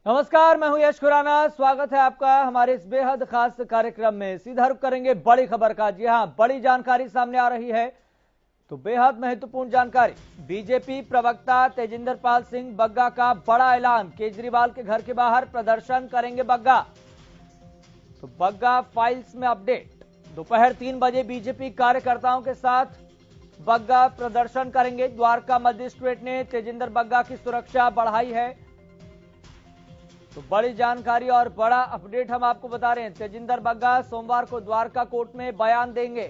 नमस्कार, मैं हूं यश खुराना। स्वागत है आपका हमारे इस बेहद खास कार्यक्रम में। सीधा रुख करेंगे बड़ी खबर का। जी हां, बड़ी जानकारी सामने आ रही है, तो बेहद महत्वपूर्ण जानकारी। बीजेपी प्रवक्ता तेजिंदर पाल सिंह बग्गा का बड़ा ऐलान। केजरीवाल के घर के बाहर प्रदर्शन करेंगे बग्गा। तो बग्गा फाइल्स में अपडेट। दोपहर 3 बजे बीजेपी कार्यकर्ताओं के साथ बग्गा प्रदर्शन करेंगे। द्वारका मजिस्ट्रेट ने तेजिंदर बग्गा की सुरक्षा बढ़ाई है। तो बड़ी जानकारी और बड़ा अपडेट हम आपको बता रहे हैं। तेजिंदर बग्गा सोमवार को द्वारका कोर्ट में बयान देंगे।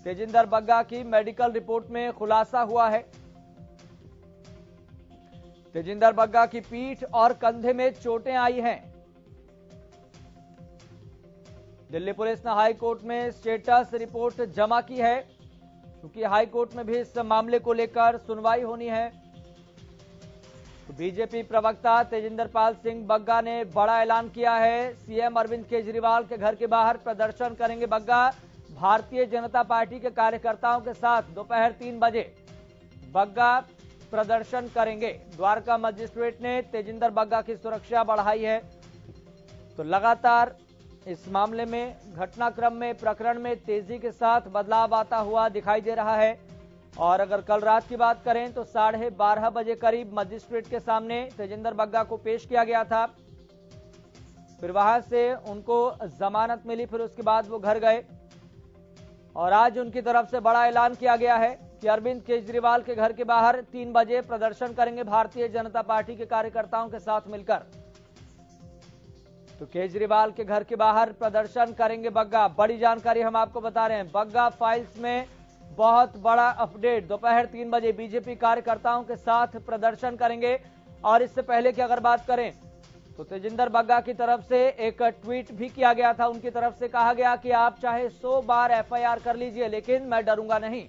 तेजिंदर बग्गा की मेडिकल रिपोर्ट में खुलासा हुआ है। तेजिंदर बग्गा की पीठ और कंधे में चोटें आई हैं। दिल्ली पुलिस ने हाई कोर्ट में स्टेटस रिपोर्ट जमा की है, क्योंकि हाई कोर्ट में भी इस मामले को लेकर सुनवाई होनी है। तो बीजेपी प्रवक्ता तेजिंदर पाल सिंह बग्गा ने बड़ा ऐलान किया है। सीएम अरविंद केजरीवाल के घर के बाहर प्रदर्शन करेंगे बग्गा। भारतीय जनता पार्टी के कार्यकर्ताओं के साथ दोपहर 3 बजे बग्गा प्रदर्शन करेंगे। द्वारका मजिस्ट्रेट ने तेजिंदर बग्गा की सुरक्षा बढ़ाई है। तो लगातार इस मामले में, घटनाक्रम में, प्रकरण में तेजी के साथ बदलाव आता हुआ दिखाई दे रहा है। और अगर कल रात की बात करें तो 12:30 बजे करीब मजिस्ट्रेट के सामने तेजिंदर बग्गा को पेश किया गया था। फिर वहां से उनको जमानत मिली, फिर उसके बाद वो घर गए। और आज उनकी तरफ से बड़ा ऐलान किया गया है कि अरविंद केजरीवाल के घर के बाहर 3 बजे प्रदर्शन करेंगे भारतीय जनता पार्टी के कार्यकर्ताओं के साथ मिलकर। तो केजरीवाल के घर के बाहर प्रदर्शन करेंगे बग्गा। बड़ी जानकारी हम आपको बता रहे हैं। बग्गा फाइल्स में बहुत बड़ा अपडेट। दोपहर 3 बजे बीजेपी कार्यकर्ताओं के साथ प्रदर्शन करेंगे। और इससे पहले की अगर बात करें तो तेजिंदर बग्गा की तरफ से एक ट्वीट भी किया गया था। उनकी तरफ से कहा गया कि आप चाहे 100 बार एफआईआर कर लीजिए, लेकिन मैं डरूंगा नहीं।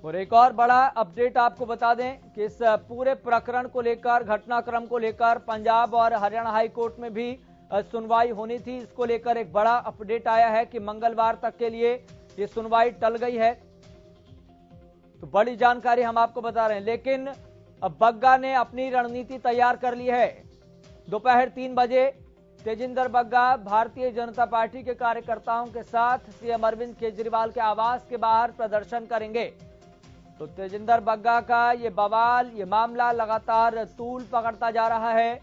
और एक और बड़ा अपडेट आपको बता दें कि इस पूरे प्रकरण को लेकर, घटनाक्रम को लेकर पंजाब और हरियाणा हाई कोर्ट में भी सुनवाई होनी थी। इसको लेकर एक बड़ा अपडेट आया है कि मंगलवार तक के लिए ये सुनवाई टल गई है। तो बड़ी जानकारी हम आपको बता रहे हैं। लेकिन अब बग्गा ने अपनी रणनीति तैयार कर ली है। दोपहर 3 बजे तेजिंदर बग्गा भारतीय जनता पार्टी के कार्यकर्ताओं के साथ सीएम अरविंद केजरीवाल के आवास के बाहर प्रदर्शन करेंगे। तो तेजिंदर बग्गा का ये बवाल, ये मामला लगातार तूल पकड़ता जा रहा है।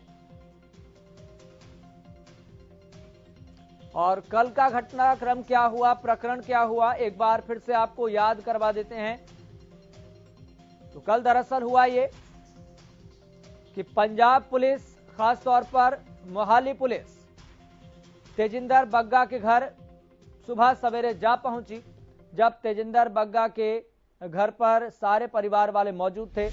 और कल का घटनाक्रम क्या हुआ, प्रकरण क्या हुआ, एक बार फिर से आपको याद करवा देते हैं। तो कल दरअसल हुआ ये कि पंजाब पुलिस, खासतौर पर मोहाली पुलिस, तेजिंदर बग्गा के घर सुबह सवेरे जा पहुंची। जब तेजिंदर बग्गा के घर पर सारे परिवार वाले मौजूद थे।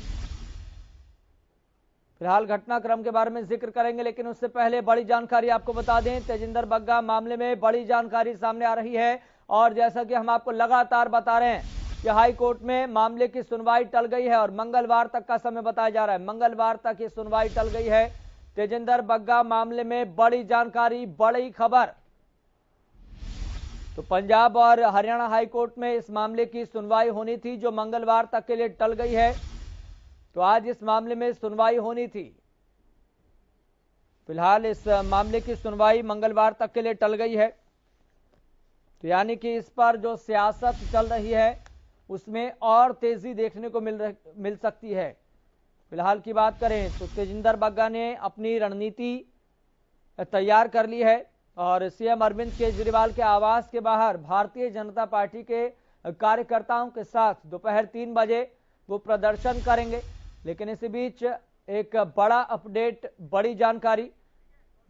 फिलहाल घटनाक्रम के बारे में जिक्र करेंगे, लेकिन उससे पहले बड़ी जानकारी आपको बता दें। तेजिंदर बग्गा मामले में बड़ी जानकारी सामने आ रही है। और जैसा कि हम आपको लगातार बता रहे हैं कि हाई कोर्ट में मामले की सुनवाई टल गई है और मंगलवार तक का समय बताया जा रहा है। मंगलवार तक ये सुनवाई टल गई है। तेजिंदर बग्गा मामले में बड़ी जानकारी, बड़ी खबर। तो पंजाब और हरियाणा हाई कोर्ट में इस मामले की सुनवाई होनी थी, जो मंगलवार तक के लिए टल गई है। तो आज इस मामले में सुनवाई होनी थी। फिलहाल इस मामले की सुनवाई मंगलवार तक के लिए टल गई है। तो यानी कि इस पर जो सियासत चल रही है उसमें और तेजी देखने को मिल सकती है। फिलहाल की बात करें तो तेजिंदर बग्गा ने अपनी रणनीति तैयार कर ली है और सीएम अरविंद केजरीवाल के आवास के बाहर भारतीय जनता पार्टी के कार्यकर्ताओं के साथ दोपहर 3 बजे वो प्रदर्शन करेंगे। लेकिन इसी बीच एक बड़ा अपडेट, बड़ी जानकारी,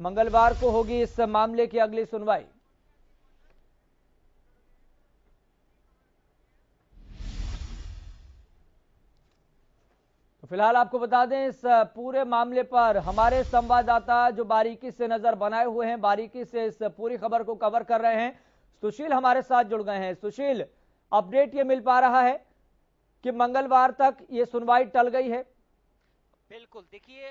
मंगलवार को होगी इस मामले की अगली सुनवाई। तो फिलहाल आपको बता दें, इस पूरे मामले पर हमारे संवाददाता जो बारीकी से नजर बनाए हुए हैं, बारीकी से इस पूरी खबर को कवर कर रहे हैं, सुशील हमारे साथ जुड़ गए हैं। सुशील, अपडेट ये मिल पा रहा है कि मंगलवार तक ये सुनवाई टल गई है। बिल्कुल, देखिए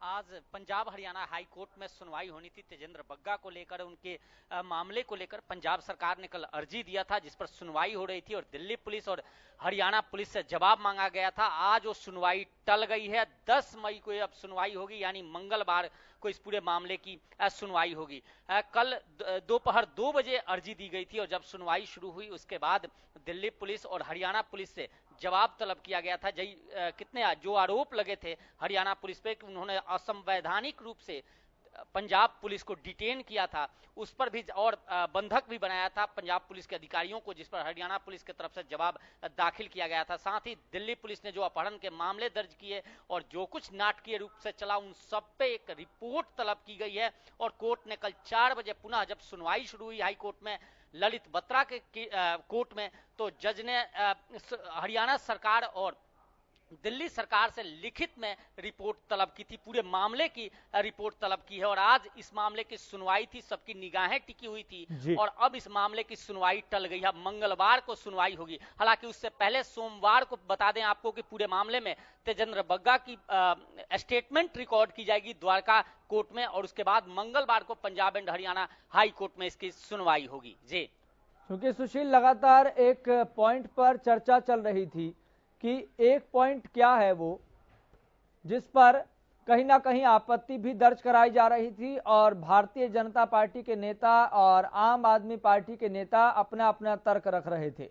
आज पंजाब हरियाणा हाई कोर्ट में सुनवाई होनी थी तेजेंद्र बग्गा को लेकर, उनके मामले को लेकर। पंजाब सरकार ने कल अर्जी दिया था जिस पर सुनवाई हो रही थी और दिल्ली पुलिस और हरियाणा पुलिस से जवाब मांगा गया था। आज वो सुनवाई टल गई है। 10 मई को अब सुनवाई होगी, यानी मंगलवार को इस पूरे मामले की सुनवाई होगी। कल दोपहर 2 बजे अर्जी दी गई थी और जब सुनवाई शुरू हुई उसके बाद दिल्ली पुलिस और हरियाणा पुलिस से जवाब तलब किया गया था। कितने जो आरोप लगे थे हरियाणा पुलिस पे कि उन्होंने असंवैधानिक रूप से पंजाब पुलिस को डिटेन किया था, उस पर भी और बंधक भी बनाया था पंजाब पुलिस के अधिकारियों को, जिस पर हरियाणा पुलिस की तरफ से जवाब दाखिल किया गया था। साथ ही दिल्ली पुलिस ने जो अपहरण के मामले दर्ज किए और जो कुछ नाटकीय रूप से चला, उन सब पे एक रिपोर्ट तलब की गई है। और कोर्ट ने कल 4 बजे पुनः जब सुनवाई शुरू हुई हाई कोर्ट में, ललित बत्रा के कोर्ट में, तो जज ने हरियाणा सरकार और दिल्ली सरकार से लिखित में रिपोर्ट तलब की थी, पूरे मामले की रिपोर्ट तलब की है। और आज इस मामले की सुनवाई थी, सबकी निगाहें टिकी हुई थी और अब इस मामले की सुनवाई टल गई है। मंगलवार को सुनवाई होगी। हालांकि उससे पहले सोमवार को बता दें आपको कि पूरे मामले में तेजेंद्र बग्गा की स्टेटमेंट रिकॉर्ड की जाएगी द्वारका कोर्ट में और उसके बाद मंगलवार को Punjab and Haryana high court में इसकी सुनवाई होगी। जी, क्योंकि सुशील लगातार एक पॉइंट पर चर्चा चल रही थी कि एक पॉइंट क्या है वो जिस पर कहीं ना कहीं आपत्ति भी दर्ज कराई जा रही थी और भारतीय जनता पार्टी के नेता और आम आदमी पार्टी के नेता अपना अपना तर्क रख रहे थे।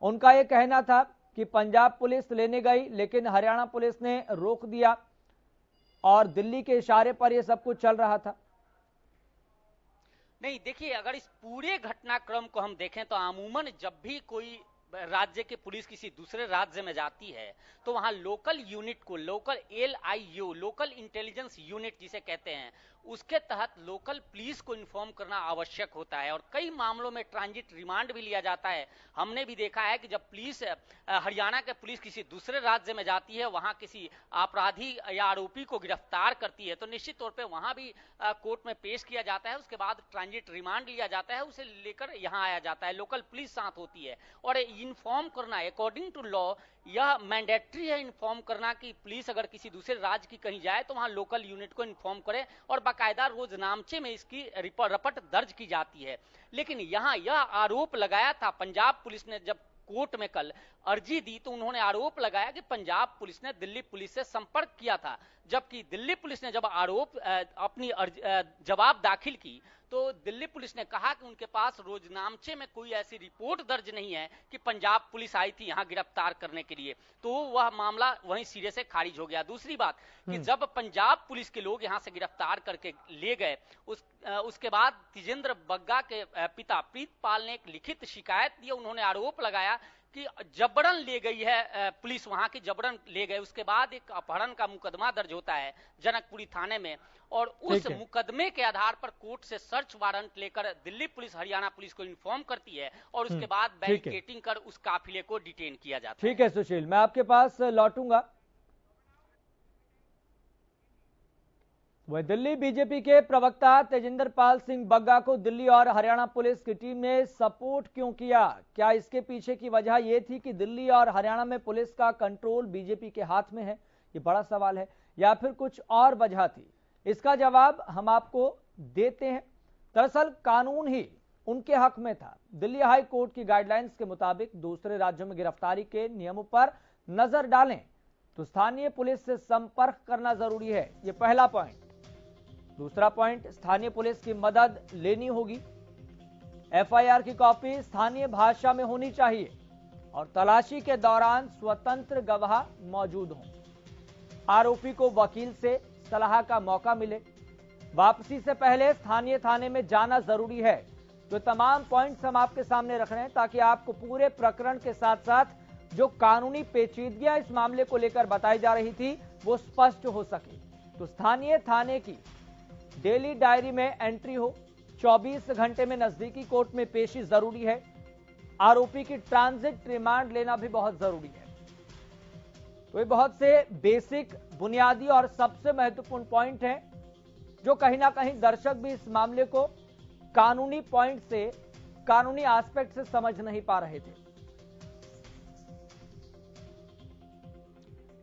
उनका यह कहना था कि पंजाब पुलिस लेने गई लेकिन हरियाणा पुलिस ने रोक दिया और दिल्ली के इशारे पर यह सब कुछ चल रहा था। नहीं, देखिए अगर इस पूरे घटनाक्रम को हम देखें तो अमूमन जब भी कोई राज्य की पुलिस किसी दूसरे राज्य में जाती है तो वहां लोकल यूनिट को, local LIU, local intelligence unit जिसे कहते हैं, उसके तहत लोकल पुलिस को इन्फॉर्म करना आवश्यक होता है। और कई मामलों में ट्रांजिट रिमांड भी लिया जाता है। हमने भी देखा है कि जब पुलिस हरियाणा के पुलिस किसी दूसरे राज्य में जाती है, वहां किसी अपराधी या आरोपी को गिरफ्तार करती है तो निश्चित तौर पे वहां भी कोर्ट में पेश किया जाता है। उसके बाद ट्रांजिट रिमांड लिया जाता है, उसे लेकर यहाँ आया जाता है। लोकल पुलिस साथ होती है और इन्फॉर्म करना अकॉर्डिंग टू लॉ यह मैंडेटरी है, इन्फॉर्म करना कि पुलिस अगर किसी दूसरे राज्य की कहीं जाए तो वहां लोकल यूनिट को इन्फॉर्म करे और बाकायदा रोजनामचे में इसकी रपट दर्ज की जाती है। लेकिन यहां यह आरोप लगाया था पंजाब पुलिस ने, जब कोर्ट में कल अर्जी दी तो उन्होंने आरोप लगाया कि पंजाब पुलिस ने दिल्ली पुलिस से संपर्क किया था। जबकि दिल्ली पुलिस ने जब आरोप अपनी जवाब दाखिल की तो दिल्ली पुलिस ने कहा कि उनके पास रोजनामचे में कोई ऐसी रिपोर्ट दर्ज नहीं है कि पंजाब पुलिस आई थी यहां गिरफ्तार करने के लिए, तो वह मामला वहीं सिरे से खारिज हो गया। दूसरी बात कि जब पंजाब पुलिस के लोग यहां से गिरफ्तार करके ले गए, उसके बाद तेजेंद्र बग्गा के पिता प्रीतपाल ने एक लिखित शिकायत दी। उन्होंने आरोप लगाया कि जबरन ले गई है पुलिस, वहां की जबरन ले गए। उसके बाद एक अपहरण का मुकदमा दर्ज होता है जनकपुरी थाने में और उस मुकदमे के आधार पर कोर्ट से सर्च वारंट लेकर दिल्ली पुलिस हरियाणा पुलिस को इन्फॉर्म करती है और उसके बाद बैरिकेटिंग कर उस काफिले को डिटेन किया जाता है। ठीक है सुशील, मैं आपके पास लौटूंगा। वह दिल्ली बीजेपी के प्रवक्ता तेजिंदर पाल सिंह बग्गा को दिल्ली और हरियाणा पुलिस की टीम ने सपोर्ट क्यों किया? क्या इसके पीछे की वजह यह थी कि दिल्ली और हरियाणा में पुलिस का कंट्रोल बीजेपी के हाथ में है? ये बड़ा सवाल है, या फिर कुछ और वजह थी? इसका जवाब हम आपको देते हैं। दरअसल कानून ही उनके हक में था। दिल्ली हाई कोर्ट की गाइडलाइंस के मुताबिक दूसरे राज्यों में गिरफ्तारी के नियमों पर नजर डालें तो स्थानीय पुलिस से संपर्क करना जरूरी है, यह पहला पॉइंट। दूसरा पॉइंट, स्थानीय पुलिस की मदद लेनी होगी। FIR की कॉपी स्थानीय भाषा में होनी चाहिए और तलाशी के दौरान स्वतंत्र गवाह मौजूद हों। आरोपी को वकील से सलाह का मौका मिले। वापसी से पहले स्थानीय थाने में जाना जरूरी है। तो तमाम पॉइंट्स हम आपके सामने रख रहे हैं ताकि आपको पूरे प्रकरण के साथ साथ जो कानूनी पेचीदगियां इस मामले को लेकर बताई जा रही थी वो स्पष्ट हो सके। तो स्थानीय थाने की डेली डायरी में एंट्री हो, 24 घंटे में नजदीकी कोर्ट में पेशी जरूरी है। आरोपी की ट्रांजिट रिमांड लेना भी बहुत जरूरी है। तो ये बहुत से बेसिक, बुनियादी और सबसे महत्वपूर्ण पॉइंट हैं जो कहीं ना कहीं दर्शक भी इस मामले को कानूनी पॉइंट से, कानूनी एस्पेक्ट से समझ नहीं पा रहे थे।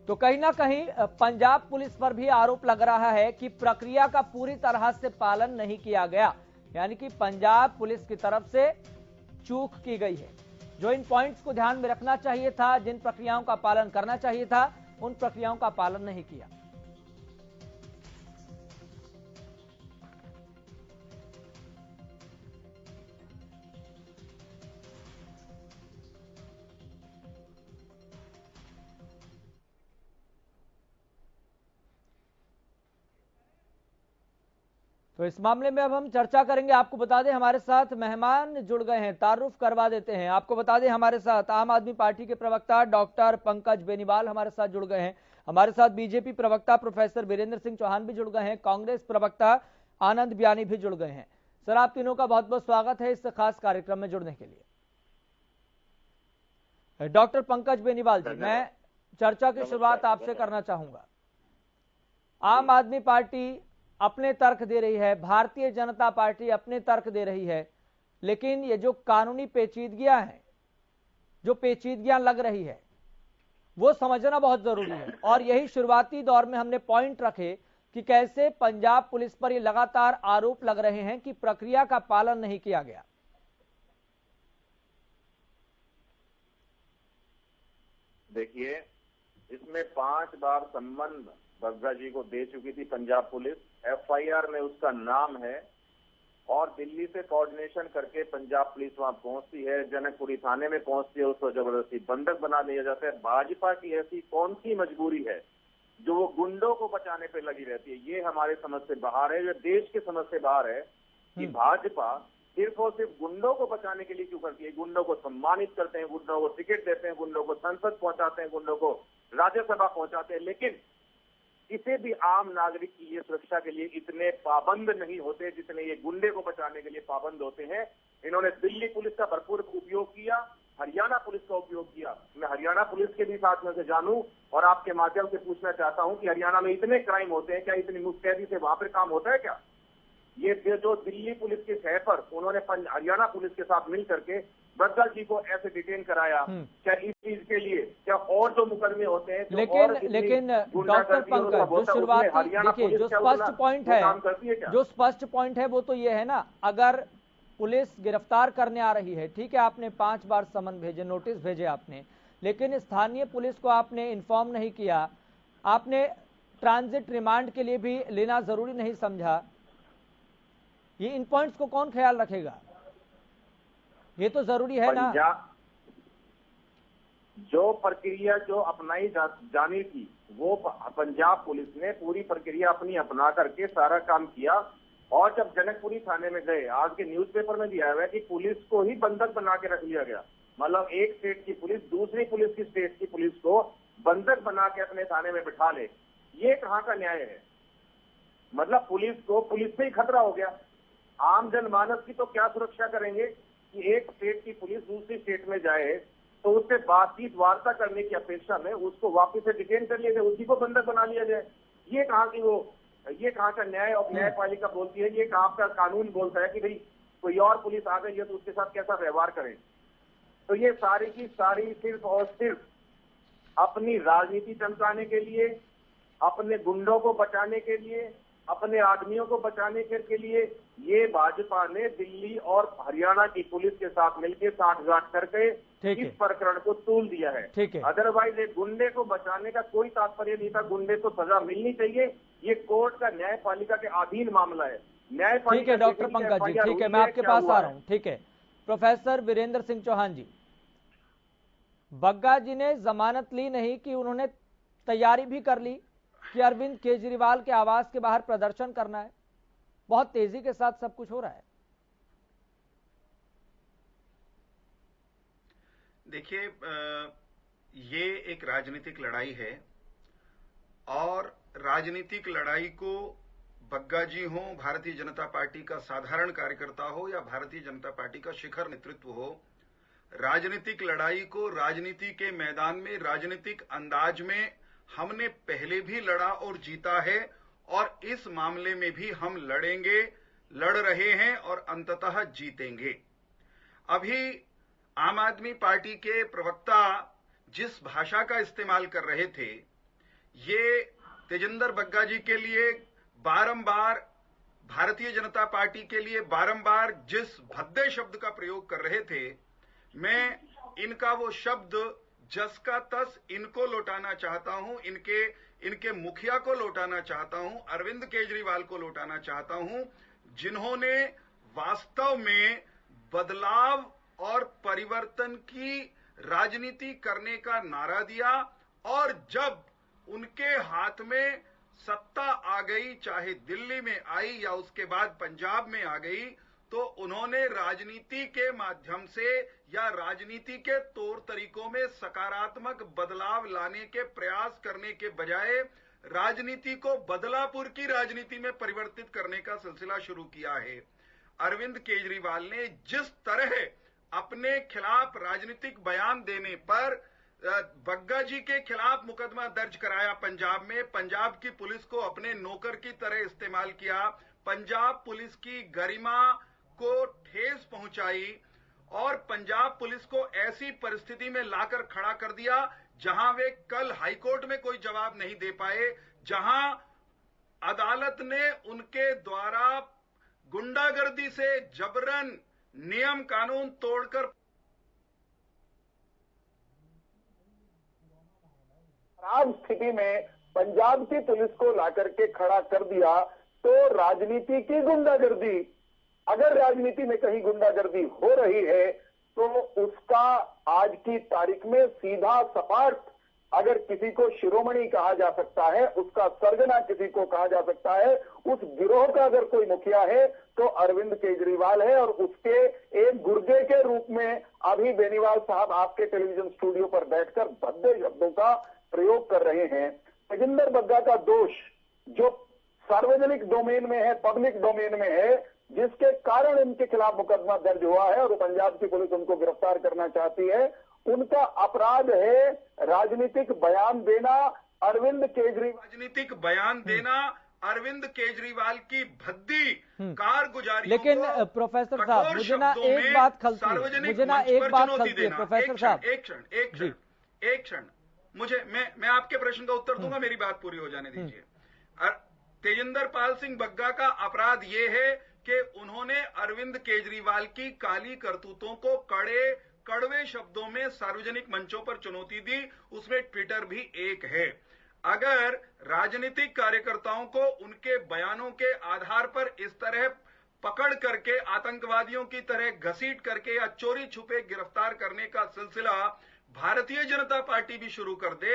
तो कहीं ना कहीं पंजाब पुलिस पर भी आरोप लग रहा है कि प्रक्रिया का पूरी तरह से पालन नहीं किया गया, यानी कि पंजाब पुलिस की तरफ से चूक की गई है। जो इन पॉइंट्स को ध्यान में रखना चाहिए था, जिन प्रक्रियाओं का पालन करना चाहिए था, उन प्रक्रियाओं का पालन नहीं किया। तो इस मामले में अब हम चर्चा करेंगे। आपको बता दें हमारे साथ मेहमान जुड़ गए हैं, तारुफ करवा देते हैं। आपको बता दें हमारे साथ आम आदमी पार्टी के प्रवक्ता डॉक्टर पंकज बेनीवाल हमारे साथ जुड़ गए हैं। हमारे साथ बीजेपी प्रवक्ता प्रोफेसर वीरेंद्र सिंह चौहान भी जुड़ गए हैं। कांग्रेस प्रवक्ता आनंद बयानी भी जुड़ गए हैं। सर, आप तीनों का बहुत बहुत स्वागत है इस खास कार्यक्रम में जुड़ने के लिए। डॉक्टर पंकज बेनीवाल जी, मैं चर्चा की शुरुआत आपसे करना चाहूंगा। आम आदमी पार्टी अपने तर्क दे रही है, भारतीय जनता पार्टी अपने तर्क दे रही है, लेकिन ये जो कानूनी पेचीदगियां हैं, जो पेचीदगियां लग रही है, वो समझना बहुत जरूरी है। और यही शुरुआती दौर में हमने पॉइंट रखे कि कैसे पंजाब पुलिस पर ये लगातार आरोप लग रहे हैं कि प्रक्रिया का पालन नहीं किया गया। देखिए, इसमें 5 बार सम्मन बग्गा जी को दे चुकी थी पंजाब पुलिस। एफआईआर में उसका नाम है और दिल्ली से कोऑर्डिनेशन करके पंजाब पुलिस वहां पहुंचती है, जनकपुरी थाने में पहुंचती है, उसको जबरदस्ती बंधक बना लिया जाता है। भाजपा की ऐसी कौन सी मजबूरी है जो वो गुंडों को बचाने पे लगी रहती है? ये हमारे समझ से बाहर है, ये देश के समझ से बाहर है कि भाजपा सिर्फ और सिर्फ गुंडों को बचाने के लिए क्यों करती है। गुंडों को सम्मानित करते हैं, गुंडों को टिकट देते हैं, गुंडों को संसद पहुंचाते हैं, गुंडों को राज्यसभा पहुंचाते हैं, लेकिन किसी भी आम नागरिक की ये सुरक्षा के लिए इतने पाबंद नहीं होते जितने ये गुंडे को बचाने के लिए पाबंद होते हैं। इन्होंने दिल्ली पुलिस का भरपूर उपयोग किया, हरियाणा पुलिस का उपयोग किया। मैं हरियाणा पुलिस के भी साथ में से जानूं और आपके माध्यम से पूछना चाहता हूं कि हरियाणा में इतने क्राइम होते हैं क्या? इतनी मुस्तैदी से वहां पर काम होता है क्या? ये जो दिल्ली पुलिस के शहर पर उन्होंने हरियाणा पुलिस के साथ मिल करके बग्गा जी को ऐसे डिटेन कराया, क्या इस चीज के लिए? क्या और जो मुकदमे होते हैं लेकिन डॉक्टर पंकज, जो शुरुआती देखिए जो स्पष्ट पॉइंट है वो तो ये है ना, अगर पुलिस गिरफ्तार करने आ रही है, ठीक है, आपने 5 बार समन भेजे, नोटिस भेजे आपने, लेकिन स्थानीय पुलिस को आपने इन्फॉर्म नहीं किया, आपने ट्रांजिट रिमांड के लिए भी लेना जरूरी नहीं समझा। ये इन पॉइंट्स को कौन ख्याल रखेगा? ये तो जरूरी है ना। जो प्रक्रिया जो अपनाई जानी थी वो पंजाब पुलिस ने पूरी प्रक्रिया अपनी अपना करके सारा काम किया। और जब जनकपुरी थाने में गए, आज के न्यूज़पेपर में भी आया हुआ है कि पुलिस को ही बंधक बना के रख लिया गया। मतलब एक स्टेट की पुलिस दूसरी पुलिस की स्टेट की पुलिस को बंधक बना के अपने थाने में बिठा ले, ये कहाँ का न्याय है? मतलब पुलिस को पुलिस से ही खतरा हो गया। आम जनमानस की तो क्या सुरक्षा करेंगे कि एक स्टेट की पुलिस दूसरी स्टेट में जाए तो उससे बातचीत वार्ता करने की अपेक्षा में उसको वापस से डिटेन कर लिया जाए, उसी को बंधक बना लिया जाए। ये कहाँ का न्याय और न्यायपालिका बोलती है? ये कहाँ का कानून बोलता है कि भाई कोई और पुलिस आ गई है तो उसके साथ कैसा व्यवहार करें? तो ये सारी की सारी सिर्फ और सिर्फ अपनी राजनीति चमकाने के लिए, अपने गुंडों को बचाने के लिए, अपने आदमियों को बचाने के लिए ये भाजपा ने दिल्ली और हरियाणा की पुलिस के साथ मिलकर साठगांठ करके इस प्रकरण को तूल दिया है। अदरवाइज एक गुंडे को बचाने का कोई तात्पर्य नहीं था। गुंडे को सजा मिलनी चाहिए। ये कोर्ट का न्यायपालिका के अधीन मामला है। न्यायपालिका। ठीक है डॉक्टर पंकज जी, ठीक है, मैं आपके पास आ रहा हूँ। ठीक है, प्रोफेसर वीरेंद्र सिंह चौहान जी, बग्गा जी ने जमानत ली नहीं कि उन्होंने तैयारी भी कर ली कि अरविंद केजरीवाल के आवास के बाहर प्रदर्शन करना है। बहुत तेजी के साथ सब कुछ हो रहा है। देखिए, ये एक राजनीतिक लड़ाई है और राजनीतिक लड़ाई को बग्गा जी हो, भारतीय जनता पार्टी का साधारण कार्यकर्ता हो या भारतीय जनता पार्टी का शिखर नेतृत्व हो, राजनीतिक लड़ाई को राजनीति के मैदान में राजनीतिक अंदाज में हमने पहले भी लड़ा और जीता है और इस मामले में भी हम लड़ेंगे, लड़ रहे हैं और अंततः जीतेंगे। अभी आम आदमी पार्टी के प्रवक्ता जिस भाषा का इस्तेमाल कर रहे थे ये तेजिंदर बग्गा जी के लिए बारंबार, भारतीय जनता पार्टी के लिए बारंबार जिस भद्दे शब्द का प्रयोग कर रहे थे, मैं इनका वो शब्द जस का तस इनको लौटाना चाहता हूं, इनके मुखिया को लौटाना चाहता हूं, अरविंद केजरीवाल को लौटाना चाहता हूं, जिन्होंने वास्तव में बदलाव और परिवर्तन की राजनीति करने का नारा दिया, और जब उनके हाथ में सत्ता आ गई, चाहे दिल्ली में आई या उसके बाद पंजाब में आ गई, तो उन्होंने राजनीति के माध्यम से या राजनीति के तौर तरीकों में सकारात्मक बदलाव लाने के प्रयास करने के बजाय राजनीति को बदलापुर की राजनीति में परिवर्तित करने का सिलसिला शुरू किया है। अरविंद केजरीवाल ने जिस तरह अपने खिलाफ राजनीतिक बयान देने पर बग्गा जी के खिलाफ मुकदमा दर्ज कराया पंजाब में, पंजाब की पुलिस को अपने नौकर की तरह इस्तेमाल किया, पंजाब पुलिस की गरिमा को ठेस पहुंचाई और पंजाब पुलिस को ऐसी परिस्थिति में लाकर खड़ा कर दिया जहां वे कल हाईकोर्ट में कोई जवाब नहीं दे पाए, जहां अदालत ने उनके द्वारा गुंडागर्दी से जबरन नियम कानून तोड़कर खराब स्थिति में पंजाब की पुलिस को लाकर के खड़ा कर दिया। तो राजनीति की गुंडागर्दी, अगर राजनीति में कहीं गुंडागर्दी हो रही है तो उसका आज की तारीख में सीधा सपाट, अगर किसी को शिरोमणि कहा जा सकता है, उसका सरगना किसी को कहा जा सकता है, उस गिरोह का अगर कोई मुखिया है तो अरविंद केजरीवाल है। और उसके एक गुर्गे के रूप में अभी बेनीवाल साहब आपके टेलीविजन स्टूडियो पर बैठकर भद्दे शब्दों का प्रयोग कर रहे हैं। तेजिंदर बग्गा का दोष जो सार्वजनिक डोमेन में है, पब्लिक डोमेन में है, जिसके कारण इनके खिलाफ मुकदमा दर्ज हुआ है और पंजाब की पुलिस उनको गिरफ्तार करना चाहती है, उनका अपराध है राजनीतिक बयान देना। अरविंद केजरीवाल राजनीतिक बयान देना, अरविंद केजरीवाल की भद्दी कारगुजारी। लेकिन प्रोफेसर साहब, मुझे ना एक बात खलती है प्रोफेसर साहब, एक क्षण मैं आपके प्रश्न का उत्तर दूंगा, मेरी बात पूरी हो जाने दीजिए। तेजिंदर पाल सिंह बग्गा का अपराध यह है कि उन्होंने अरविंद केजरीवाल की काली करतूतों को कड़वे शब्दों में सार्वजनिक मंचों पर चुनौती दी, उसमें ट्विटर भी एक है। अगर राजनीतिक कार्यकर्ताओं को उनके बयानों के आधार पर इस तरह पकड़ करके आतंकवादियों की तरह घसीट करके या चोरी छुपे गिरफ्तार करने का सिलसिला भारतीय जनता पार्टी भी शुरू कर दे,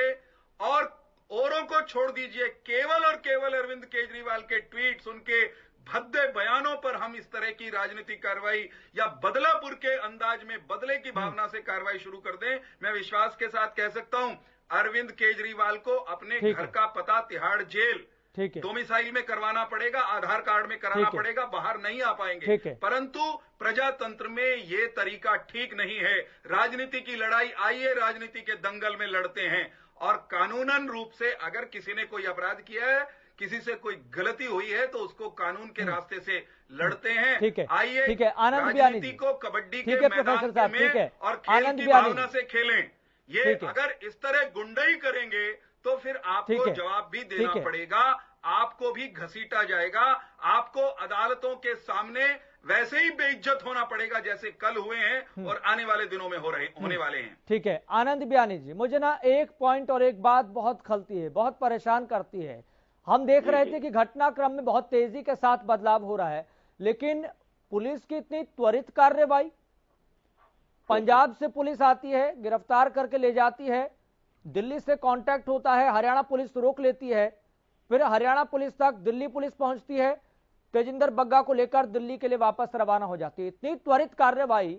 और औरों को छोड़ दीजिए, केवल और केवल अरविंद केजरीवाल के ट्वीट्स, उनके भद्दे बयानों पर हम इस तरह की राजनीतिक कार्रवाई या बदलापुर के अंदाज में बदले की भावना से कार्रवाई शुरू कर दें, मैं विश्वास के साथ कह सकता हूं अरविंद केजरीवाल को अपने घर का पता तिहाड़ जेल डोमिसाइल में करवाना पड़ेगा, आधार कार्ड में कराना पड़ेगा, बाहर नहीं आ पाएंगे। परंतु प्रजातंत्र में ये तरीका ठीक नहीं है। राजनीति की लड़ाई आइए राजनीति के दंगल में लड़ते हैं, और कानूनन रूप से अगर किसी ने कोई अपराध किया है, किसी से कोई गलती हुई है, तो उसको कानून के रास्ते से लड़ते हैं। आइए राजनीति को कबड्डी के मैदान में और खेल की भावना से खेलें। ये अगर इस तरह गुंडाई करेंगे तो फिर आपको जवाब भी देना पड़ेगा, आपको भी घसीटा जाएगा, आपको अदालतों के सामने वैसे ही बेइज्जत होना पड़ेगा जैसे कल हुए हैं और आने वाले दिनों में होने वाले हैं। ठीक है आनंद बयानी जी, मुझे ना एक पॉइंट और एक बात बहुत खलती है, बहुत परेशान करती है। हम देख रहे थे कि घटनाक्रम में बहुत तेजी के साथ बदलाव हो रहा है, लेकिन पुलिस की इतनी त्वरित कार्रवाई, पंजाब से पुलिस आती है, गिरफ्तार करके ले जाती है, दिल्ली से कांटेक्ट होता है, हरियाणा पुलिस रोक लेती है, फिर हरियाणा पुलिस तक दिल्ली पुलिस पहुंचती है, तेजिंदर बग्गा को लेकर दिल्ली के लिए वापस रवाना हो जाती है। इतनी त्वरित कार्रवाई,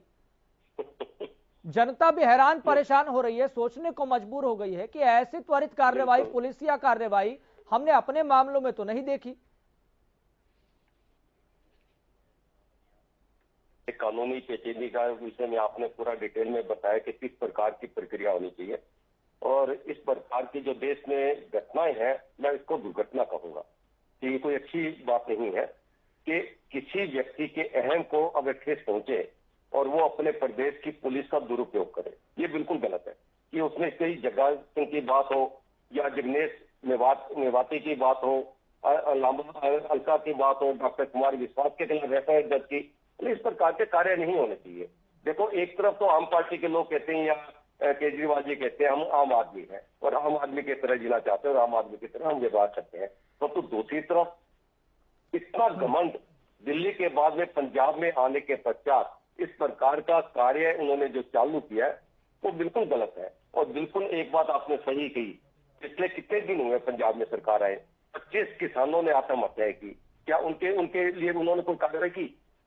जनता भी हैरान परेशान हो रही है, सोचने को मजबूर हो गई है कि ऐसी त्वरित कार्रवाई, पुलिसिया कार्रवाई हमने अपने मामलों में तो नहीं देखी। कानूनी पेचीदगी का विषय में आपने पूरा डिटेल में बताया कि किस प्रकार की प्रक्रिया होनी चाहिए, और इस प्रकार की जो देश में घटनाएं हैं, मैं इसको दुर्घटना कहूंगा कि ये कोई अच्छी बात नहीं है कि किसी व्यक्ति के अहम को अगर ठेस पहुंचे और वो अपने प्रदेश की पुलिस का दुरुपयोग करे, ये बिल्कुल गलत है। कि उसमें कई जगह की बात हो या जिग्नेश मेवाती की बात हो, अलका की बात हो, डॉक्टर कुमार विश्वास के खिलाफ एफआईआर दर्ज की, इस प्रकार के कार्य नहीं होने चाहिए। देखो, एक तरफ तो आम पार्टी के लोग कहते हैं या केजरीवाल जी कहते हैं हम आम आदमी हैं और आम आदमी की तरह जीना चाहते हैं और आम आदमी की तरह हम व्यवहार करते हैं, तो दूसरी तरफ इतना घमंड दिल्ली के बाद में पंजाब में आने के पश्चात इस प्रकार का कार्य उन्होंने जो चालू किया है वो बिल्कुल गलत है। और बिल्कुल एक बात आपने सही कही, पिछले कितने दिन हुए पंजाब में सरकार आए, 25 किसानों ने आत्महत्याएं की, क्या उनके लिए उन्होंने कोई कार्रवाई की?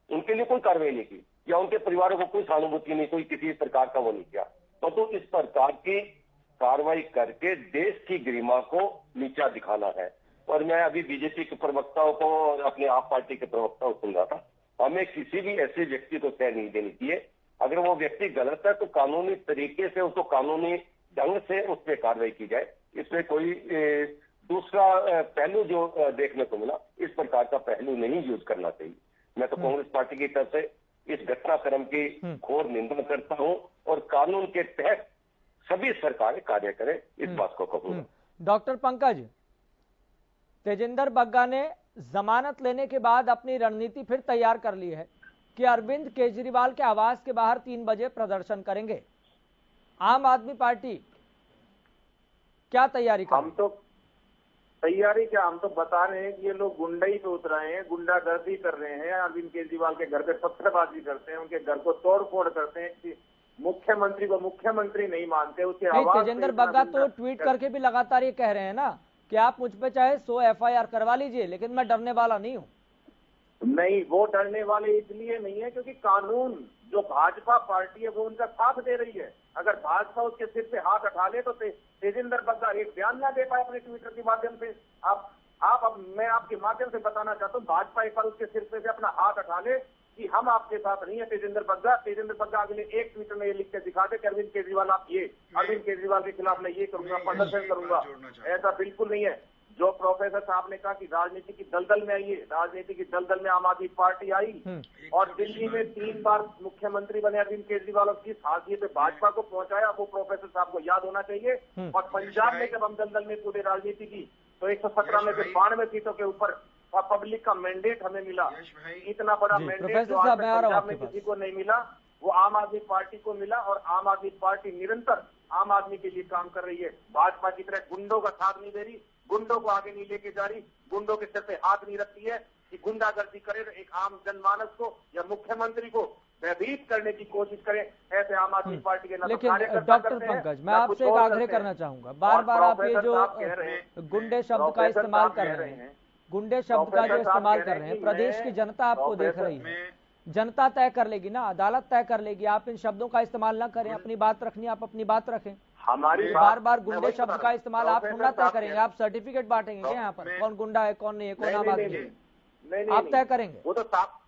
उनके लिए कोई कार्रवाई नहीं की, या उनके परिवारों को कोई सहानुभूति नहीं, कोई किसी प्रकार का वो नहीं किया। तो इस प्रकार की कार्रवाई करके देश की गरिमा को नीचा दिखाना है। और मैं अभी बीजेपी के प्रवक्ताओं को और अपने आप पार्टी के प्रवक्ताओं को सुन रहा था, हमें किसी भी ऐसे व्यक्ति को सह नहीं देनी चाहिए। अगर वो व्यक्ति गलत है तो कानूनी तरीके से उसको कानूनी ढंग से उस पर कार्रवाई की जाए। इसमें कोई दूसरा पहलू जो देखने को मिला, इस प्रकार का पहलू नहीं यूज करना चाहिए। मैं तो कांग्रेस पार्टी की तरफ से इस घटनाक्रम की घोर निंदा करता हूं और कानून के तहत सभी सरकारें कार्य करें, इस बात को कहूंगा। डॉक्टर पंकज, तेजिंदर बग्गा ने जमानत लेने के बाद अपनी रणनीति फिर तैयार कर ली है कि अरविंद केजरीवाल के आवास के बाहर 3 बजे प्रदर्शन करेंगे। आम आदमी पार्टी क्या तैयारी कर? हम तो तैयारी क्या, हम तो बता रहे हैं कि ये लोग गुंडई पे उतर रहे हैं, गुंडागर्दी कर रहे हैं, अरविंद केजरीवाल के घर पे पत्थरबाजी करते हैं, उनके घर को तोड़ फोड़ करते हैं, मुख्यमंत्री को मुख्यमंत्री नहीं मानते, उसके आवाज। तेजिंदर बग्गा तो ट्वीट करके भी लगातार ये कह रहे हैं ना कि आप मुझ पे चाहे 100 एफआईआर करवा लीजिए, लेकिन मैं डरने वाला नहीं हूँ। नहीं, वो डरने वाले इसलिए नहीं है क्योंकि कानून जो भाजपा पार्टी है वो उनका साथ दे रही है। अगर भाजपा उसके सिर पे हाथ उठा ले तो तेजिंदर बग्गा एक बयान ना दे पाए अपने ट्विटर के माध्यम से। अब मैं आपके माध्यम से बताना चाहता हूँ, भाजपा एक बार उसके सिर पे से अपना हाथ उठा ले कि हम आपके साथ नहीं है तेजिंदर बग्गा अगले एक ट्वीट में ये लिख के दिखा दे कि अरविंद केजरीवाल अरविंद केजरीवाल के खिलाफ मैं ये करूंगा, प्रदर्शन करूंगा। ऐसा बिल्कुल नहीं है। जो प्रोफेसर साहब ने कहा कि राजनीति की दलदल में आइए, राजनीति की दलदल में आम आदमी पार्टी आई और दिल्ली में 3 बार मुख्यमंत्री बने अरविंद केजरीवाल, और किस हाशिए पे भाजपा को पहुंचाया वो प्रोफेसर साहब को याद होना चाहिए। और पंजाब में जब हम दलदल में पूरे राजनीति की तो 117 में से 92 सीटों के ऊपर पब्लिक का मैंडेट हमें मिला। इतना बड़ा मैंडेट जो आज तक पंजाब में किसी को नहीं मिला, वो आम आदमी पार्टी को मिला। और आम आदमी पार्टी निरंतर आम आदमी के लिए काम कर रही है। भाजपा की तरह गुंडों का साथ नहीं दे रही, गुंडों को आगे नहीं लेके जा रही, गुंडों के सिर पे हाथ नहीं रखती है कि गुंडागर्दी करे, एक आम जनमानस को या मुख्यमंत्री को भयभीत करने की कोशिश करें। ऐसे आम आदमी पार्टी के लेकिन डॉक्टर पंकज, मैं आपसे एक आग्रह करना चाहूंगा, बार बार आप ये जो गुंडे शब्द का इस्तेमाल कर रहे हैं, गुंडे शब्द का जो इस्तेमाल कर रहे हैं, प्रदेश की जनता आपको देख रही है, जनता तय कर लेगी ना, अदालत तय कर लेगी। आप इन शब्दों का इस्तेमाल ना करें, अपनी बात रखनी, आप अपनी बात रखें। हमारी बार बार गुंडे शब्द का इस्तेमाल आप थोड़ा तय करेंगे, आप सर्टिफिकेट बांटेंगे क्या यहाँ पर, कौन गुंडा है कौन नहीं है, कौन आम आदमी है, आप तय करेंगे। वो तो साफ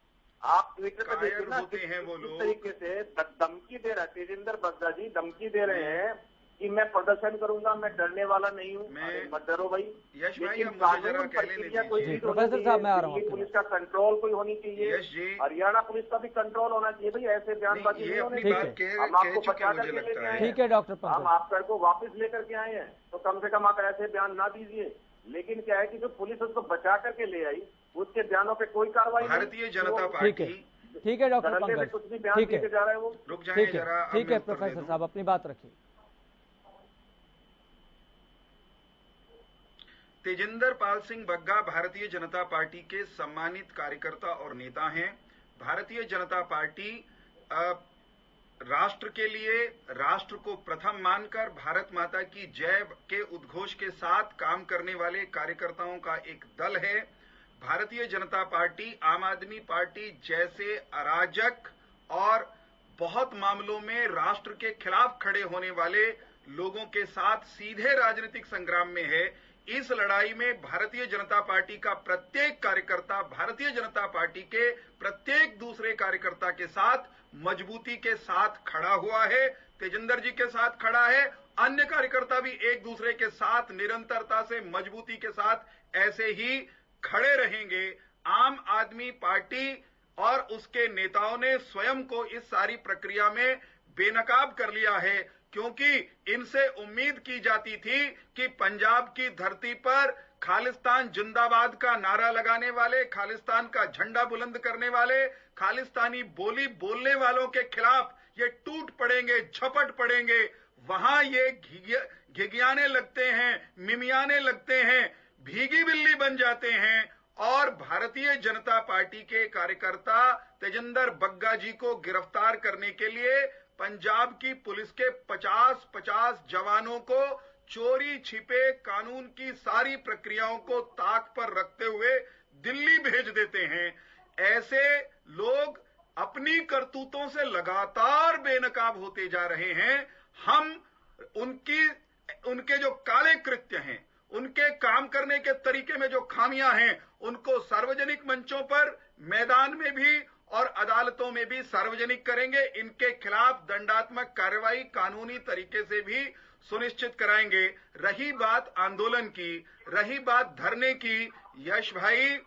आप ट्विटर पे देखिए ना, किस तरीके से धमकी दे रहा है तेजिंदर बग्गा जी, धमकी दे रहे हैं कि मैं प्रदर्शन करूंगा, मैं डरने वाला नहीं हूँ। मत डरो भाई, लेकिन कानून प्रक्रिया कोई भी प्रोफेसर साहब मैं आ रहा हूँ, पुलिस का कंट्रोल कोई होनी चाहिए, हरियाणा पुलिस का भी कंट्रोल होना चाहिए भाई, ऐसे बयानबाजी नहीं होनी चाहिए। हम आपको बचा करके लेके आए हैं, ठीक है डॉक्टर पंकज, हम आपको वापस लेकर के आए हैं, तो कम से कम आप ऐसे बयान ना दीजिए। लेकिन क्या है कि जो पुलिस उसको बचा करके ले आई, उसके बयानों पे कोई कार्रवाई नहीं। भारतीय जनता पार्टी, ठीक है डॉक्टर पंकज, कुछ भी बयान देके जा रहा है वो, ठीक है प्रोफेसर साहब अपनी बात रखिए। तेजिंदर पाल सिंह बग्गा भारतीय जनता पार्टी के सम्मानित कार्यकर्ता और नेता हैं। भारतीय जनता पार्टी राष्ट्र के लिए, राष्ट्र को प्रथम मानकर भारत माता की जय के उद्घोष के साथ काम करने वाले कार्यकर्ताओं का एक दल है। भारतीय जनता पार्टी आम आदमी पार्टी जैसे अराजक और बहुत मामलों में राष्ट्र के खिलाफ खड़े होने वाले लोगों के साथ सीधे राजनीतिक संग्राम में है। इस लड़ाई में भारतीय जनता पार्टी का प्रत्येक कार्यकर्ता भारतीय जनता पार्टी के प्रत्येक दूसरे कार्यकर्ता के साथ मजबूती के साथ खड़ा हुआ है। तेजिंदर जी के साथ खड़ा है, अन्य कार्यकर्ता भी एक दूसरे के साथ निरंतरता से मजबूती के साथ ऐसे ही खड़े रहेंगे। आम आदमी पार्टी और उसके नेताओं ने स्वयं को इस सारी प्रक्रिया में बेनकाब कर लिया है। क्योंकि इनसे उम्मीद की जाती थी कि पंजाब की धरती पर खालिस्तान जिंदाबाद का नारा लगाने वाले, खालिस्तान का झंडा बुलंद करने वाले, खालिस्तानी बोली बोलने वालों के खिलाफ ये टूट पड़ेंगे, झपट पड़ेंगे। वहां ये घिघियाने लगते हैं, मिमियाने लगते हैं, भीगी बिल्ली बन जाते हैं और भारतीय जनता पार्टी के कार्यकर्ता तेजिंदर बग्गा जी को गिरफ्तार करने के लिए पंजाब की पुलिस के 50-50 जवानों को चोरी छिपे कानून की सारी प्रक्रियाओं को ताक पर रखते हुए दिल्ली भेज देते हैं। ऐसे लोग अपनी करतूतों से लगातार बेनकाब होते जा रहे हैं। हम उनके जो काले कृत्य हैं, उनके काम करने के तरीके में जो खामियां हैं, उनको सार्वजनिक मंचों पर, मैदान में भी और अदालतों में भी सार्वजनिक करेंगे। इनके खिलाफ दंडात्मक कार्रवाई कानूनी तरीके से भी सुनिश्चित कराएंगे। रही बात आंदोलन की, रही बात धरने की, यश भाई,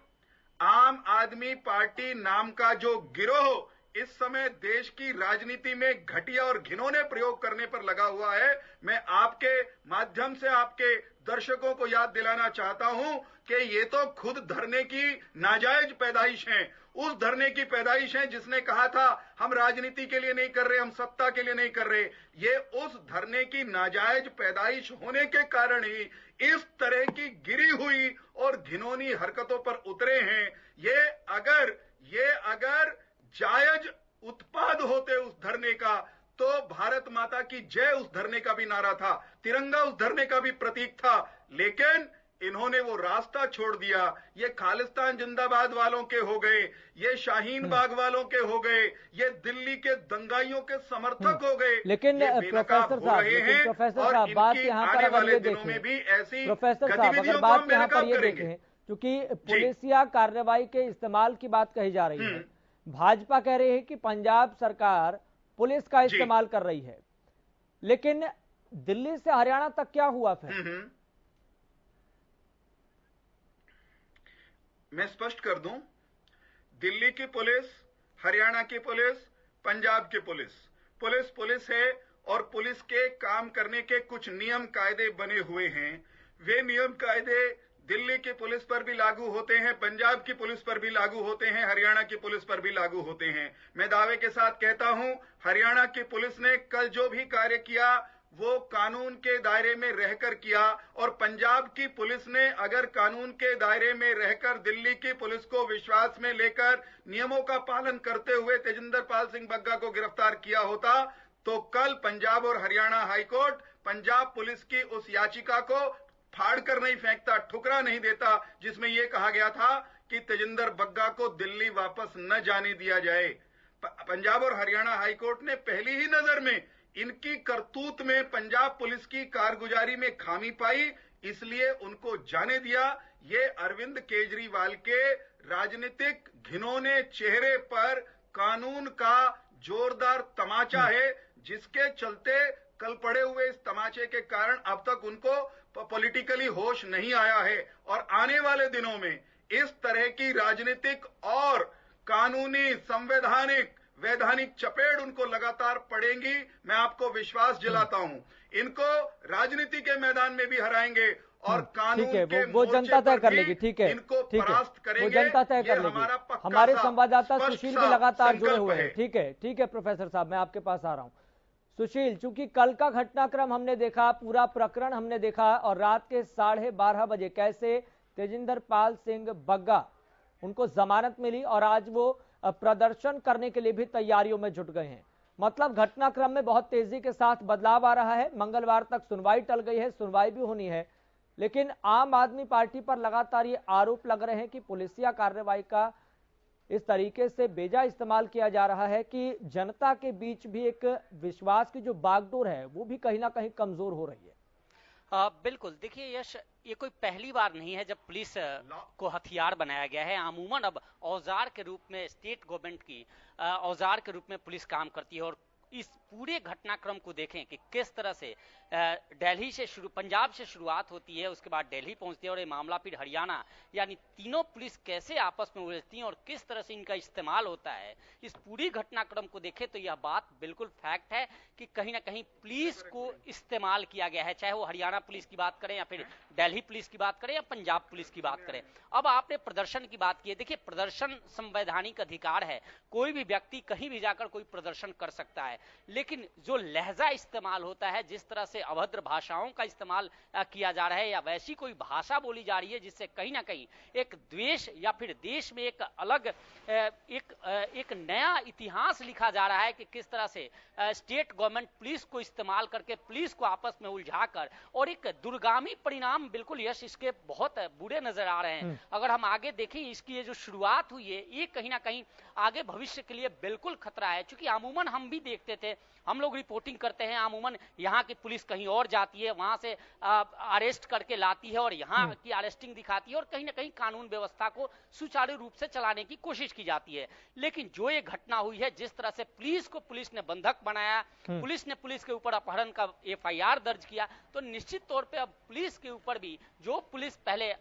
आम आदमी पार्टी नाम का जो गिरोह इस समय देश की राजनीति में घटिया और घिनौने प्रयोग करने पर लगा हुआ है, मैं आपके माध्यम से आपके दर्शकों को याद दिलाना चाहता हूं कि ये तो खुद धरने की नाजायज पैदाइश हैं। उस धरने की पैदाइश है जिसने कहा था हम राजनीति के लिए नहीं कर रहे, हम सत्ता के लिए नहीं कर रहे। ये उस धरने की नाजायज पैदाइश होने के कारण ही इस तरह की गिरी हुई और घिनौनी हरकतों पर उतरे हैं। ये अगर जायज उत्पाद होते उस धरने का, तो भारत माता की जय उस धरने का भी नारा था, तिरंगा उस धरने का भी प्रतीक था। लेकिन इन्होंने वो रास्ता छोड़ दिया। ये खालिस्तान जिंदाबाद वालों के हो गए, ये शाहीन बाग वालों के हो गए, ये दिल्ली के दंगाइयों के समर्थक हो गए। लेकिन प्रोफेसर साहब बात यहाँ पर अगर ये देखें, प्रोफेसर साहब अगर बात यहाँ पर ये देखें, क्योंकि पुलिसिया कार्रवाई के इस्तेमाल की बात कही जा रही है, भाजपा कह रही है कि पंजाब सरकार पुलिस का इस्तेमाल कर रही है, लेकिन दिल्ली से हरियाणा तक क्या हुआ फिर? मैं स्पष्ट कर दूं, दिल्ली की पुलिस, हरियाणा की पुलिस, पंजाब की पुलिस है और पुलिस के काम करने के कुछ नियम कायदे बने हुए हैं। वे नियम कायदे दिल्ली की पुलिस पर भी लागू होते हैं, पंजाब की पुलिस पर भी लागू होते हैं, हरियाणा की पुलिस पर भी लागू होते हैं। मैं दावे के साथ कहता हूं, हरियाणा की पुलिस ने कल जो भी कार्य किया वो कानून के दायरे में रहकर किया, और पंजाब की पुलिस ने अगर कानून के दायरे में रहकर दिल्ली की पुलिस को विश्वास में लेकर नियमों का पालन करते हुए तेजिंदर पाल सिंह बग्गा को गिरफ्तार किया होता, तो कल पंजाब और हरियाणा हाईकोर्ट पंजाब पुलिस की उस याचिका को फाड़ कर नहीं फेंकता, ठुकरा नहीं देता, जिसमें यह कहा गया था कि तेजिंदर बग्गा को दिल्ली वापस न जाने दिया जाए। पंजाब और हरियाणा हाईकोर्ट ने पहली ही नजर में इनकी करतूत में पंजाब पुलिस की कारगुजारी में खामी पाई, इसलिए उनको जाने दिया। ये अरविंद केजरीवाल के राजनीतिक घिनौने चेहरे पर कानून का जोरदार तमाचा है, जिसके चलते कल पड़े हुए इस तमाचे के कारण अब तक उनको पॉलिटिकली होश नहीं आया है, और आने वाले दिनों में इस तरह की राजनीतिक और कानूनी, संवैधानिक, वैधानिक चपेट उनको लगातार पड़ेंगी। मैं आपको विश्वास दिलाता हूं, इनको राजनीति के मैदान में भी हराएंगे और कानून के वो जनता तय कर लेगी। ठीक है, इनको परास्त करेंगे, वो जनता तय कर लेगी। हमारे संवाददाता सुशील भी लगातार जुड़े हुए हैं। ठीक है प्रोफेसर साहब, मैं आपके पास आ रहा हूं। सुशील, चूंकि कल का घटनाक्रम हमने देखा, पूरा प्रकरण हमने देखा, और रात के 12:30 बजे कैसे तेजिंदर पाल सिंह बग्गा, उनको जमानत मिली और आज वो प्रदर्शन करने के लिए भी तैयारियों में जुट गए हैं। मतलब घटनाक्रम में बहुत तेजी के साथ बदलाव आ रहा है। मंगलवार तक सुनवाई टल गई है, सुनवाई भी होनी है, लेकिन आम आदमी पार्टी पर लगातार ये आरोप लग रहे हैं कि पुलिसिया कार्रवाई का इस तरीके से बेजा इस्तेमाल किया जा रहा है कि जनता के बीच भी एक विश्वास की जो बागडोर है वो भी कहीं ना कहीं कमजोर हो रही है। बिल्कुल, देखिए यश, ये कोई पहली बार नहीं है जब पुलिस को हथियार बनाया गया है। अमूमन अब औजार के रूप में स्टेट गवर्नमेंट की औजार के रूप में पुलिस काम करती है, और इस पूरे घटनाक्रम को देखें कि किस तरह से दिल्ली से पंजाब से शुरुआत होती है, उसके बाद दिल्ली पहुंचती है और ये मामला फिर हरियाणा, यानी तीनों पुलिस कैसे आपस में उलझती हैं और किस तरह से इनका इस्तेमाल होता है, इस पूरी घटनाक्रम को देखें तो यह बात बिल्कुल फैक्ट है कि कहीं ना कहीं पुलिस को इस्तेमाल किया गया है, चाहे वो हरियाणा पुलिस की बात करें या फिर दिल्ली पुलिस की बात करें या पंजाब पुलिस की बात करें। अब आपने प्रदर्शन की बात की है, देखिए प्रदर्शन संवैधानिक अधिकार है, कोई भी व्यक्ति कहीं भी जाकर कोई प्रदर्शन कर सकता है, लेकिन जो लहजा इस्तेमाल होता है, जिस तरह से अभद्र भाषाओं का इस्तेमाल किया जा रहा है या वैसी कोई भाषा बोली जा रही है जिससे कहीं ना कहीं एक द्वेष या फिर देश में एक अलग एक नया इतिहास लिखा जा रहा है कि किस तरह से स्टेट गवर्नमेंट पुलिस को इस्तेमाल करके पुलिस को आपस में उलझाकर, और एक दुर्गामी परिणाम बिल्कुल यश इसके बहुत बुरे नजर आ रहे हैं। अगर हम आगे देखें, इसकी ये जो शुरुआत हुई है ये कहीं ना कहीं आगे भविष्य के लिए बिल्कुल खतरा है, क्योंकि अमूमन हम भी देखते थे, हम लोग रिपोर्टिंग करते हैं, अमूमन यहाँ की पुलिस कहीं और जाती है, वहां से अरेस्ट करके लाती है और यहाँ की अरेस्टिंग दिखाती है और कहीं ना कहीं कानून व्यवस्था को सुचारू रूप से चलाने की कोशिश की जाती है। लेकिन जो ये घटना हुई है, जिस तरह से पुलिस ने बंधक बनाया, पुलिस के ऊपर अपहरण का FIR दर्ज किया, तो निश्चित तौर पे अब पुलिस के ऊपर भी, जो पुलिस पहले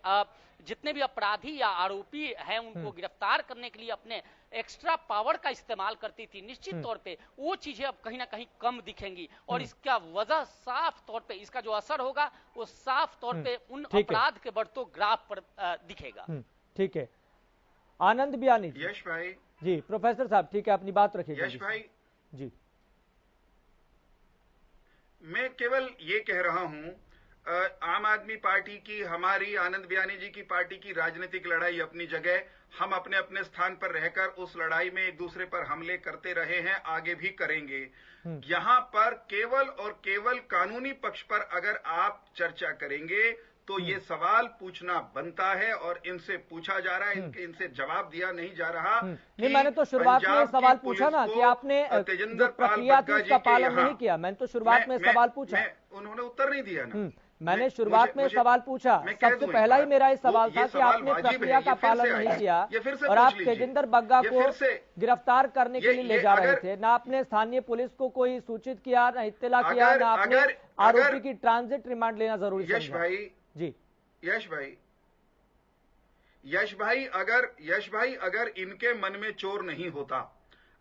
जितने भी अपराधी या आरोपी हैं उनको गिरफ्तार करने के लिए अपने एक्स्ट्रा पावर का इस्तेमाल करती थी, निश्चित तौर पे वो चीजें अब कहीं ना कहीं कम दिखेंगी और इसका वजह साफ तौर पे, इसका जो असर होगा वो साफ तौर पे उन अपराध के बढ़ते ग्राफ पर दिखेगा। ठीक है, आनंद बयानी जी। यश भाई जी, प्रोफेसर साहब ठीक है, अपनी बात रखिए। यश भाई जी, मैं केवल ये कह रहा हूं, आम आदमी पार्टी की, हमारी आनंद बयानी जी की पार्टी की राजनीतिक लड़ाई अपनी जगह, हम अपने अपने स्थान पर रहकर उस लड़ाई में एक दूसरे पर हमले करते रहे हैं, आगे भी करेंगे। यहां पर केवल और केवल कानूनी पक्ष पर अगर आप चर्चा करेंगे तो ये सवाल पूछना बनता है और इनसे पूछा जा रहा है, इनसे जवाब दिया नहीं जा रहा। नहीं, मैंने तो शुरुआत में सवाल पूछा ना कि आपने जो प्रक्रिया थी उसका पालन नहीं किया। मैंने तो शुरुआत में सवाल पूछा, उन्होंने उत्तर नहीं दिया ना। मैंने शुरुआत में सवाल पूछा, सबसे पहला ही मेरा ये सवाल था कि आपने प्रक्रिया का पालन नहीं किया और आप तेजिंदर बग्गा को गिरफ्तार करने के लिए ले जा रहे थे। ना आपने स्थानीय पुलिस को कोई सूचित किया, ना इत्तला किया, ना आपने आरोपी की ट्रांजिट रिमांड लेना जरूरी समझा। यश भाई जी, यश भाई अगर इनके मन में चोर नहीं होता,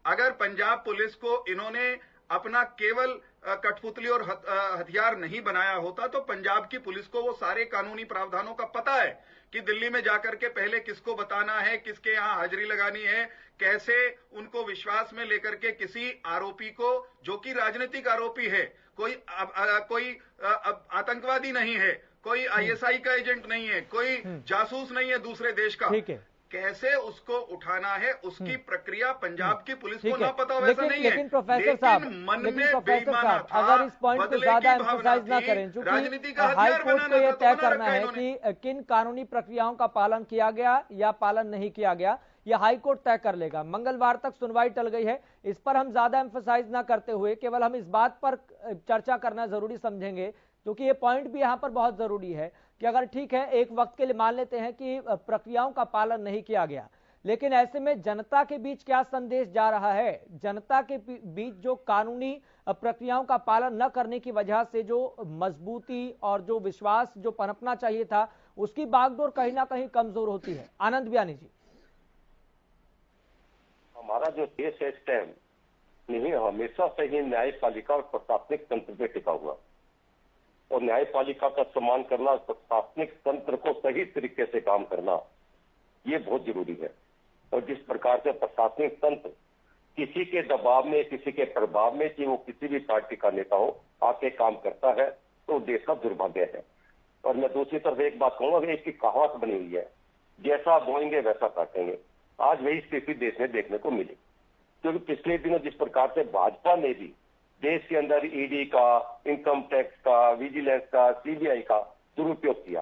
अगर पंजाब पुलिस को इन्होंने अपना केवल कठपुतली और हथियार नहीं बनाया होता, तो पंजाब की पुलिस को वो सारे कानूनी प्रावधानों का पता है कि दिल्ली में जाकर के पहले किसको बताना है, किसके यहां हाजिरी लगानी है, कैसे उनको विश्वास में लेकर के किसी आरोपी को, जो कि राजनीतिक आरोपी है, कोई आतंकवादी नहीं है, कोई ISI का एजेंट नहीं है, कोई जासूस नहीं है दूसरे देश का, कैसे उसको उठाना है, उसकी प्रक्रिया पंजाब की पुलिस को ना पता वैसा नहीं है। लेकिन प्रोफेसर साहब, अगर इस पॉइंट को ज्यादा एम्फसाइज ना करें, क्योंकि हाई कोर्ट को यह तय करना है कि किन कानूनी प्रक्रियाओं का पालन किया गया या पालन नहीं किया गया, यह हाई कोर्ट तय कर लेगा। मंगलवार तक सुनवाई टल गई है, इस पर हम ज्यादा एम्फसाइज ना करते हुए केवल हम इस बात पर चर्चा करना जरूरी समझेंगे, क्योंकि ये पॉइंट भी यहाँ पर बहुत जरूरी है कि अगर ठीक है एक वक्त के लिए मान लेते हैं कि प्रक्रियाओं का पालन नहीं किया गया, लेकिन ऐसे में जनता के बीच क्या संदेश जा रहा है? जनता के बीच जो कानूनी प्रक्रियाओं का पालन न करने की वजह से जो मजबूती और जो विश्वास जो पनपना चाहिए था, उसकी बागडोर कहीं ना कहीं कमजोर होती है। आनंद बयानी जी, हमारा जो देश है इस टाइम नहीं हमेशा से ही न्यायपालिका और प्रशासनिक तंत्र पे टिका हुआ, और न्यायपालिका का सम्मान करना, प्रशासनिक तंत्र को सही तरीके से काम करना, ये बहुत जरूरी है। और जिस प्रकार से प्रशासनिक तंत्र किसी के दबाव में, किसी के प्रभाव में, कि वो किसी भी पार्टी का नेता हो, आके काम करता है, तो देश का दुर्भाग्य है। और मैं दूसरी तरफ एक बात कहूंगा, एक की कहावत बनी हुई है, जैसा बोएंगे वैसा काटेंगे। आज वही स्थिति देश में देखने को मिली, क्योंकि पिछले दिनों जिस प्रकार से भाजपा ने भी देश के अंदर ED का, इनकम टैक्स का, विजिलेंस का, CBI का दुरुपयोग किया।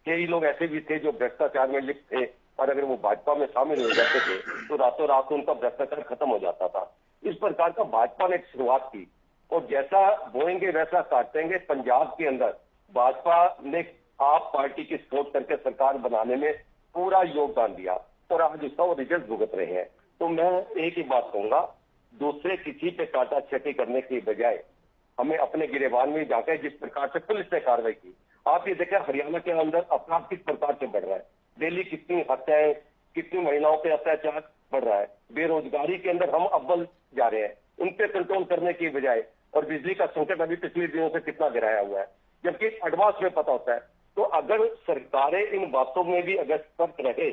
कई लोग ऐसे भी थे जो भ्रष्टाचार में लिप्त थे, और अगर वो भाजपा में शामिल हो जाते थे तो रातों रात उनका भ्रष्टाचार खत्म हो जाता था। इस प्रकार का भाजपा ने शुरुआत की, और जैसा बोएंगे वैसा काटेंगे। पंजाब के अंदर भाजपा ने आप पार्टी की सपोर्ट करके सरकार बनाने में पूरा योगदान दिया, और आज उसका वो रिजल्ट भुगत रहे हैं। तो मैं एक ही बात कहूंगा, दूसरे किसी पे काटा छटी करने की बजाय हमें अपने गिरेबान में जाकर जिस प्रकार से पुलिस ने कार्रवाई की, आप ये देखें हरियाणा के अंदर अपराध किस प्रकार से बढ़ रहा है, दिल्ली कितनी हत्याएं, कितनी महिलाओं पे अत्याचार बढ़ रहा है, बेरोजगारी के अंदर हम अव्वल जा रहे हैं, उन पे कंट्रोल करने की बजाय, और बिजली का संकट अभी पिछले दिनों से कितना गिराया हुआ है, जबकि एडवांस में पता होता है। तो अगर सरकारें इन बातों में भी अगर सतर्क रहे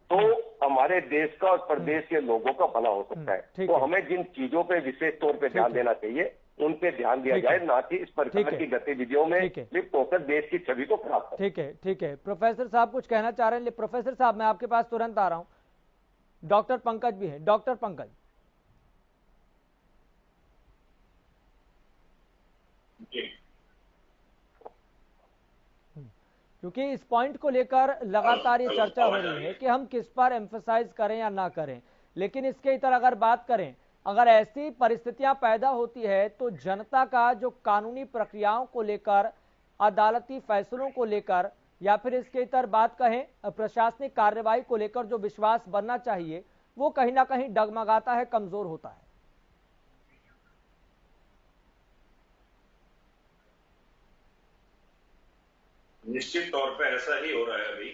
तो हमारे देश का और प्रदेश के लोगों का भला हो सकता है। तो हमें जिन चीजों पे विशेष तौर पे ध्यान देना चाहिए उन पे ध्यान दिया जाए, ना कि इस प्रकार की गतिविधियों में लिप्त होकर देश की छवि को खराब करें। ठीक है। प्रोफेसर साहब कुछ कहना चाह रहे हैं? प्रोफेसर साहब मैं आपके पास तुरंत आ रहा हूं। डॉक्टर पंकज भी है। डॉक्टर पंकज, क्योंकि इस पॉइंट को लेकर लगातार ये चर्चा हो रही है कि हम किस पर एम्फसाइज करें या ना करें, लेकिन इसके इतर अगर बात करें, अगर ऐसी परिस्थितियां पैदा होती है तो जनता का जो कानूनी प्रक्रियाओं को लेकर, अदालती फैसलों को लेकर, या फिर इसके इतर बात कहें प्रशासनिक कार्रवाई को लेकर जो विश्वास बनना चाहिए वो कहीं ना कहीं डगमगाता है, कमजोर होता है। निश्चित तौर पे ऐसा ही हो रहा है। अभी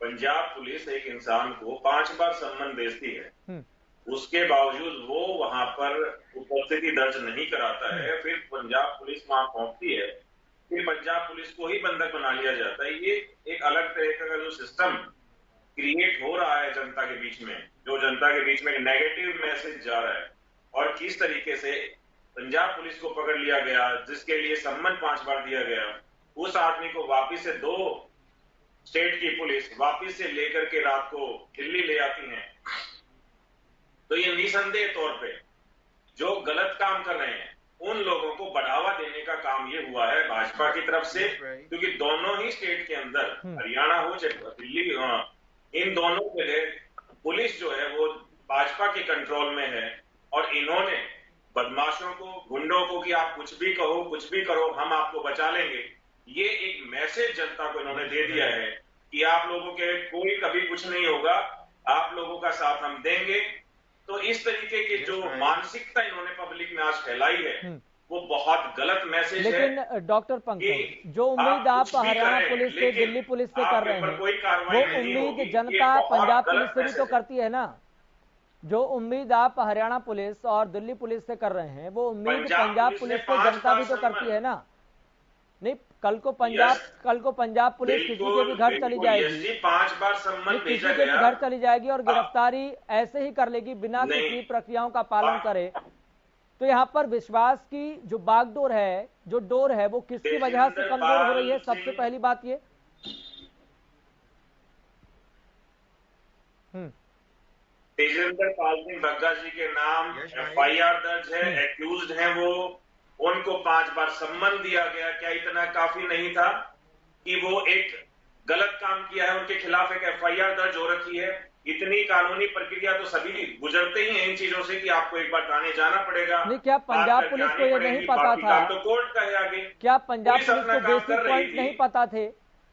पंजाब पुलिस एक इंसान को 5 बार सम्मन भेजती है, उसके बावजूद वो वहां पर उपस्थिति दर्ज नहीं कराता है, फिर पंजाब पुलिस वहां पहुंचती है, फिर पंजाब पुलिस को ही बंधक बना लिया जाता है। ये एक अलग तरीके का जो सिस्टम क्रिएट हो रहा है जनता के बीच में, जो जनता के बीच में एक नेगेटिव मैसेज जा रहा है, और किस तरीके से पंजाब पुलिस को पकड़ लिया गया, जिसके लिए सम्मन 5 बार दिया गया, उस आदमी को वापिस से 2 स्टेट की पुलिस वापिस से लेकर के रात को दिल्ली ले आती है। तो ये निसंदेह तौर पे जो गलत काम कर रहे हैं उन लोगों को बढ़ावा देने का काम ये हुआ है भाजपा की तरफ से, क्योंकि दोनों ही स्टेट के अंदर, हरियाणा हो चाहे दिल्ली, इन दोनों जगह पुलिस जो है वो भाजपा के कंट्रोल में है, और इन्होंने बदमाशों को, गुंडों को कि आप कुछ भी कहो, कुछ भी करो, हम आपको बचा लेंगे, ये एक मैसेज जनता को इन्होंने दे दिया है कि आप लोगों के कोई कभी कुछ नहीं होगा, आप लोगों का साथ हम देंगे। तो इस तरीके की जो मानसिकता इन्होंने पब्लिक में आज फैलाई है वो बहुत गलत मैसेज है। लेकिन डॉक्टर पंकज, जो उम्मीद आप हरियाणा पुलिस से, दिल्ली पुलिस से कर रहे हैं, वो उम्मीद जनता पंजाब पुलिस से भी तो करती है ना। जो उम्मीद आप हरियाणा पुलिस और दिल्ली पुलिस से कर रहे हैं वो उम्मीद पंजाब पुलिस से जनता भी तो करती है ना। नहीं, कल को पंजाब पुलिस किसी के भी घर चली जाएगी, 5 बार सम्मन किसी के भी घर चली जाएगी और गिरफ्तारी ऐसे ही कर लेगी बिना किसी प्रक्रियाओं का पालन करे, तो यहाँ पर विश्वास की जो बागडोर है, जो डोर है, वो किसकी वजह से कमजोर हो रही है? सबसे पहली बात ये। तेजिंदर पाल सिंह बग्गा जी के नाम FIR दर्ज है, एक्यूज्ड हैं वो, उनको 5 बार सम्मन दिया गया। क्या इतना काफी नहीं था कि वो एक गलत काम किया है, उनके खिलाफ एक FIR दर्ज हो रखी है? इतनी कानूनी प्रक्रिया तो सभी गुजरते ही हैं इन चीजों से कि आपको एक बार थाने जाना पड़ेगा। नहीं, क्या पंजाब पुलिस को ये नहीं पता था? तो कोर्ट का है आगे। क्या पंजाब पुलिस को बेसिक पॉइंट नहीं पता थे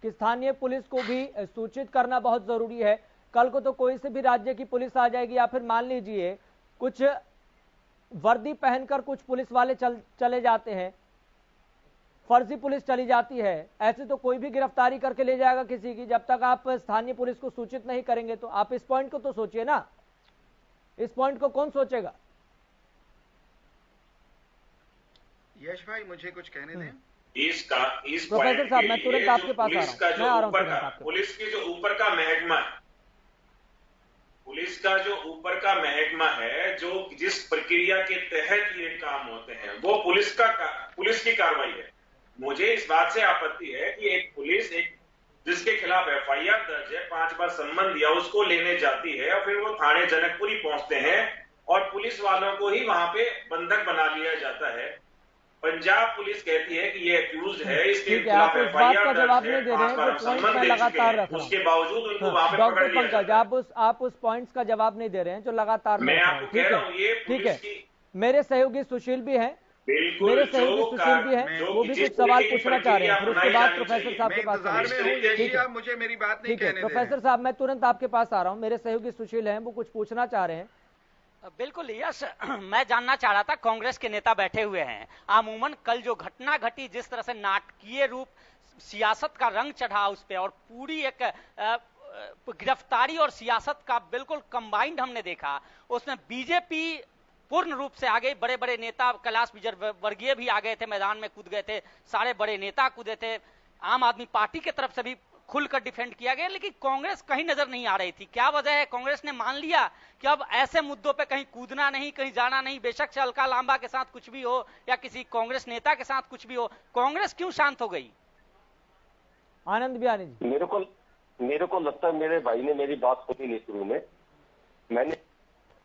कि स्थानीय पुलिस को भी सूचित करना बहुत जरूरी है? कल को तो कोई से भी राज्य की पुलिस आ जाएगी, या फिर मान लीजिए कुछ वर्दी पहनकर कुछ पुलिस वाले चले जाते हैं, फर्जी पुलिस चली जाती है, ऐसे तो कोई भी गिरफ्तारी करके ले जाएगा किसी की। जब तक आप स्थानीय पुलिस को सूचित नहीं करेंगे, तो आप इस पॉइंट को तो सोचिए ना, इस पॉइंट को कौन सोचेगा? यश भाई मुझे कुछ कहने दें। इस प्रोफेसर साहब मैं तुरंत आपके पास आ रहा हूं। पुलिस के जो ऊपर का महकमा है, पुलिस का जो ऊपर का महकमा है, जो जिस प्रक्रिया के तहत ये काम होते हैं, वो पुलिस की कार्रवाई है। मुझे इस बात से आपत्ति है कि एक पुलिस, एक जिसके खिलाफ FIR दर्ज है, 5 बार सम्मन दिया, उसको लेने जाती है और फिर वो थाने जनकपुरी पहुंचते हैं और पुलिस वालों को ही वहां पे बंधक बना लिया जाता है। पंजाब पुलिस कहती है कि ये एक्यूज्ड है, इसके खिलाफ FIR का जवाब नहीं दे रहे हैं, जो पॉइंट मैं लगातार रख रहा हूं। उसके बावजूद उनको वहां पे डॉक्टर पंकज, आप उस पॉइंट्स का जवाब नहीं दे रहे हैं जो लगातार मैं आपको कह रहा हूं। ये ठीक है, मेरे सहयोगी सुशील भी हैं, मेरे सहयोगी सुशील भी हैं, वो भी कुछ सवाल पूछना चाह रहे हैं, फिर उसके बाद प्रोफेसर साहब के पास। ठीक है, मुझे मेरी बात नहीं कहने दें। प्रोफेसर साहब मैं तुरंत आपके पास आ रहा हूं। मेरे सहयोगी सुशील हैं, वो कुछ पूछना चाह रहे हैं। बिल्कुल यस, मैं जानना चाह रहा था, कांग्रेस के नेता बैठे हुए हैं, अमूमन कल जो घटना घटी, जिस तरह से नाटकीय रूप सियासत का रंग चढ़ा उस पे, और पूरी एक गिरफ्तारी और सियासत का बिल्कुल कंबाइंड हमने देखा, उसमें बीजेपी पूर्ण रूप से आ गई। बड़े बड़े नेता कैलाश विजयवर्गीय भी आ गए थे, मैदान में कूद गए थे, सारे बड़े नेता कूदे थे, आम आदमी पार्टी की तरफ से भी खुलकर डिफेंड किया गया, लेकिन कांग्रेस कहीं नजर नहीं आ रही थी। क्या वजह है? कांग्रेस ने मान लिया कि अब ऐसे मुद्दों पे कहीं कूदना नहीं, कहीं जाना नहीं, बेशक से अलका लांबा के साथ कुछ भी हो या किसी कांग्रेस नेता के साथ कुछ भी हो, कांग्रेस क्यों शांत हो गई? आनंद बियानी जी। मेरे को लगता है मेरे भाई ने मेरी बात सुनी नहीं शुरू में। मैंने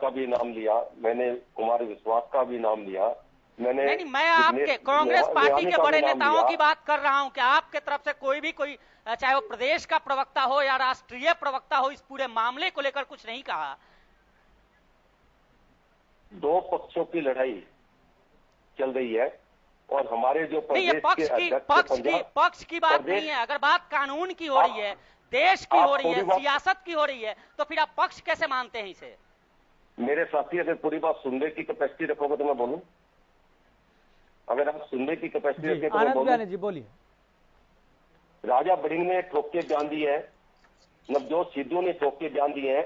का भी नाम लिया, मैंने कुमार विश्वास का भी नाम लिया, मैंने नहीं, मैं आपके कांग्रेस पार्टी के बड़े नेताओं की बात कर रहा हूं कि आपके तरफ से कोई चाहे वो प्रदेश का प्रवक्ता हो या राष्ट्रीय प्रवक्ता हो, इस पूरे मामले को लेकर कुछ नहीं कहा। दो पक्षों की लड़ाई चल रही है और हमारे जो नहीं, ये पक्ष की बात नहीं है। अगर बात कानून की हो रही है, देश की हो रही है, सियासत की हो रही है, तो फिर आप पक्ष कैसे मानते हैं इसे? मेरे साथी, अगर पूरी बात सुनने की कैपेसिटी रखोगे तो मैं बोलूं? अगर आप सुनने की कैपेसिटी रखें तो मैं बोलूं? जी बोलिए। राजा बड़िंग ने ठोक के बयान दिए हैं, नवजोत सिद्धू ने ठोक के बयान दिए हैं।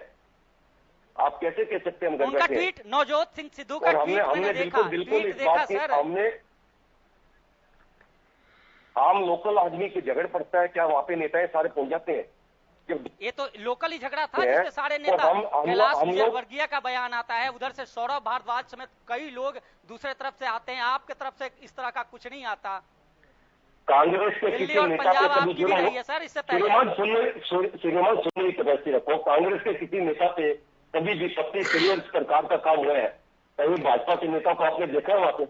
आप कैसे कह सकते हैं हम घर बैठे? ट्वीट, नवजोत सिंह सिद्धू का ट्वीट हमने बिल्कुल इस बात की, हमने आम लोकल आदमी की झगड़ पड़ता है क्या वहां पे नेता सारे पहुंच जाते हैं? ये तो लोकल ही झगड़ा था जिसमें सारे नेता, कैलाश विजयवर्गीय का बयान आता है, उधर से सौरभ भारद्वाज समेत कई लोग दूसरे तरफ से आते हैं, आपके तरफ से इस तरह का कुछ नहीं आता। कांग्रेस के किसी नेता पे कभी जुड़ा है सर? इससे पहले सुनने की कैपेसिटी रखो। कांग्रेस के किसी नेता पे कभी विपत्ति क्लियर प्रकार का काम हुआ है? कहीं भाजपा के नेता को आपने देखा है वहां पे?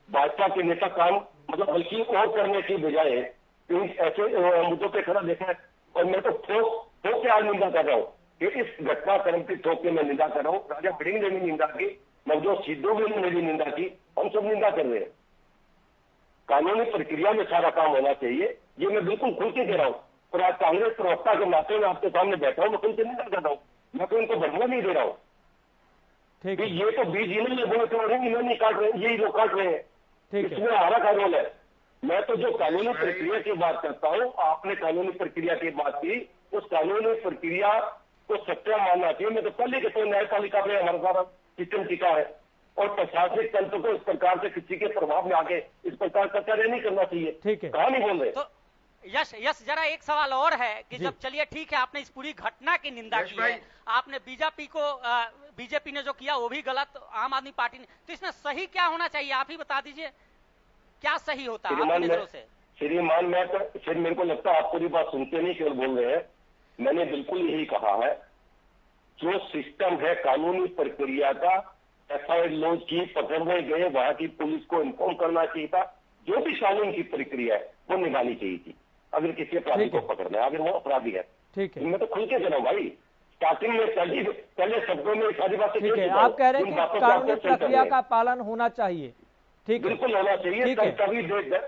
भाजपा के नेता काम मतलब बल्कि और करने की बजाय ऐसे मुद्दों पे खड़ा देखा है। और मैं तो ठोक के आज निंदा कर रहा हूँ कि इस घटनाक्रम की ठोक के मैं निंदा कर रहा हूँ। राजा बड़िंग ने भी निंदा की, नवजोत सिद्धू ने भी निंदा की, हम सब निंदा कर रहे हैं। कानूनी प्रक्रिया में सारा काम होना चाहिए, ये मैं बिल्कुल खुल के कह रहा हूँ। और आज कांग्रेस प्रवक्ता के नाते में आपके सामने बैठा हूँ, मैं खुल के निंदा कर रहा हूँ, मैं तो इनको बढ़ावा नहीं दे रहा हूँ। ये तो बीज इन्होंने बोले तो इन्होंने काट रहे हैं, यही लोग काट रहे हैं, इसमें हमारा क्या रोल है? मैं तो जो कानूनी प्रक्रिया की बात करता हूँ, आपने कानूनी प्रक्रिया की बात की, उस कानूनी प्रक्रिया को सत्य मानना चाहिए। मैं तो पहले कहता हूँ न्यायपालिका पे हमारा सारा सिस्टम टिका है और प्रशासनिक तंत्र को इस प्रकार से किसी के प्रभाव में आके इस प्रकार का कार्य नहीं करना चाहिए। ठीक है, कहाँ नहीं बोल रहे? तो यस जरा एक सवाल और है कि जब चलिए ठीक है, आपने इस पूरी घटना की निंदा की है, आपने बीजेपी ने जो किया वो भी गलत, आम आदमी पार्टी ने, तो इसमें सही क्या होना चाहिए? आप ही बता दीजिए, क्या सही होता है आपकी नजरों से? श्रीमान, मैं तो फिर मेरे को लगता है आप पूरी बात सुनते नहीं, केवल बोल रहे हैं। मैंने बिल्कुल यही कहा है, जो सिस्टम है कानूनी प्रक्रिया का, एफआईआर लॉन्च की, पकड़ने गए वहां की पुलिस को इन्फॉर्म करना चाहिए था। जो भी कानून की प्रक्रिया है वो निभानी चाहिए थी अगर किसी अपराधी को पकड़ना है, अगर वो अपराधी है। ठीक है, मैं तो खुल के कह रहा हूँ भाई, स्टार्टिंग में पहले शब्दों में सारी बातें। ठीक है, आप कह रहे हैं कि कानूनी प्रक्रिया का पालन होना चाहिए। ठीक है, बिल्कुल होना चाहिए,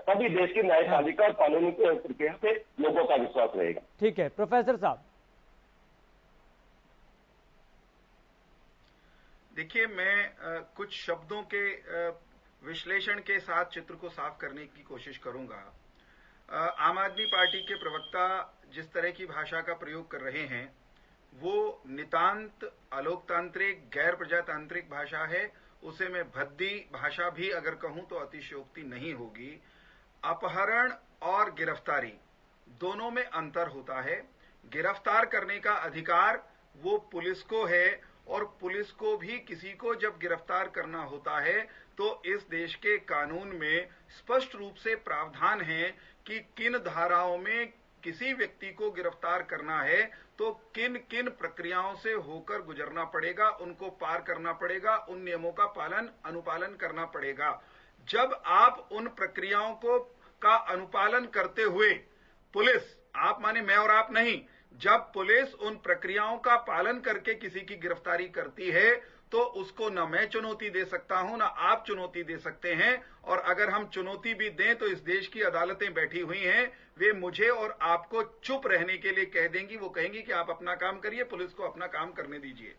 तभी देश की न्यायपालिका और कानूनी प्रक्रिया पे लोगों का विश्वास रहेगा। ठीक है, प्रोफेसर साहब। देखिए, मैं कुछ शब्दों के विश्लेषण के साथ चित्र को साफ करने की कोशिश करूंगा। आम आदमी पार्टी के प्रवक्ता जिस तरह की भाषा का प्रयोग कर रहे हैं वो नितांत अलोकतांत्रिक, गैर प्रजातांत्रिक भाषा है। उसे मैं भद्दी भाषा भी अगर कहूं तो अतिशयोक्ति नहीं होगी। अपहरण और गिरफ्तारी दोनों में अंतर होता है। गिरफ्तार करने का अधिकार वो पुलिस को है और पुलिस को भी किसी को जब गिरफ्तार करना होता है तो इस देश के कानून में स्पष्ट रूप से प्रावधान है कि किन धाराओं में किसी व्यक्ति को गिरफ्तार करना है तो किन किन प्रक्रियाओं से होकर गुजरना पड़ेगा, उनको पार करना पड़ेगा, उन नियमों का अनुपालन करना पड़ेगा। जब आप उन प्रक्रियाओं का अनुपालन करते हुए पुलिस, आप माने मैं और आप नहीं, जब पुलिस उन प्रक्रियाओं का पालन करके किसी की गिरफ्तारी करती है तो उसको न मैं चुनौती दे सकता हूं, न आप चुनौती दे सकते हैं। और अगर हम चुनौती भी दें तो इस देश की अदालतें बैठी हुई हैं, वे मुझे और आपको चुप रहने के लिए कह देंगी। वो कहेंगी कि आप अपना काम करिए, पुलिस को अपना काम करने दीजिए।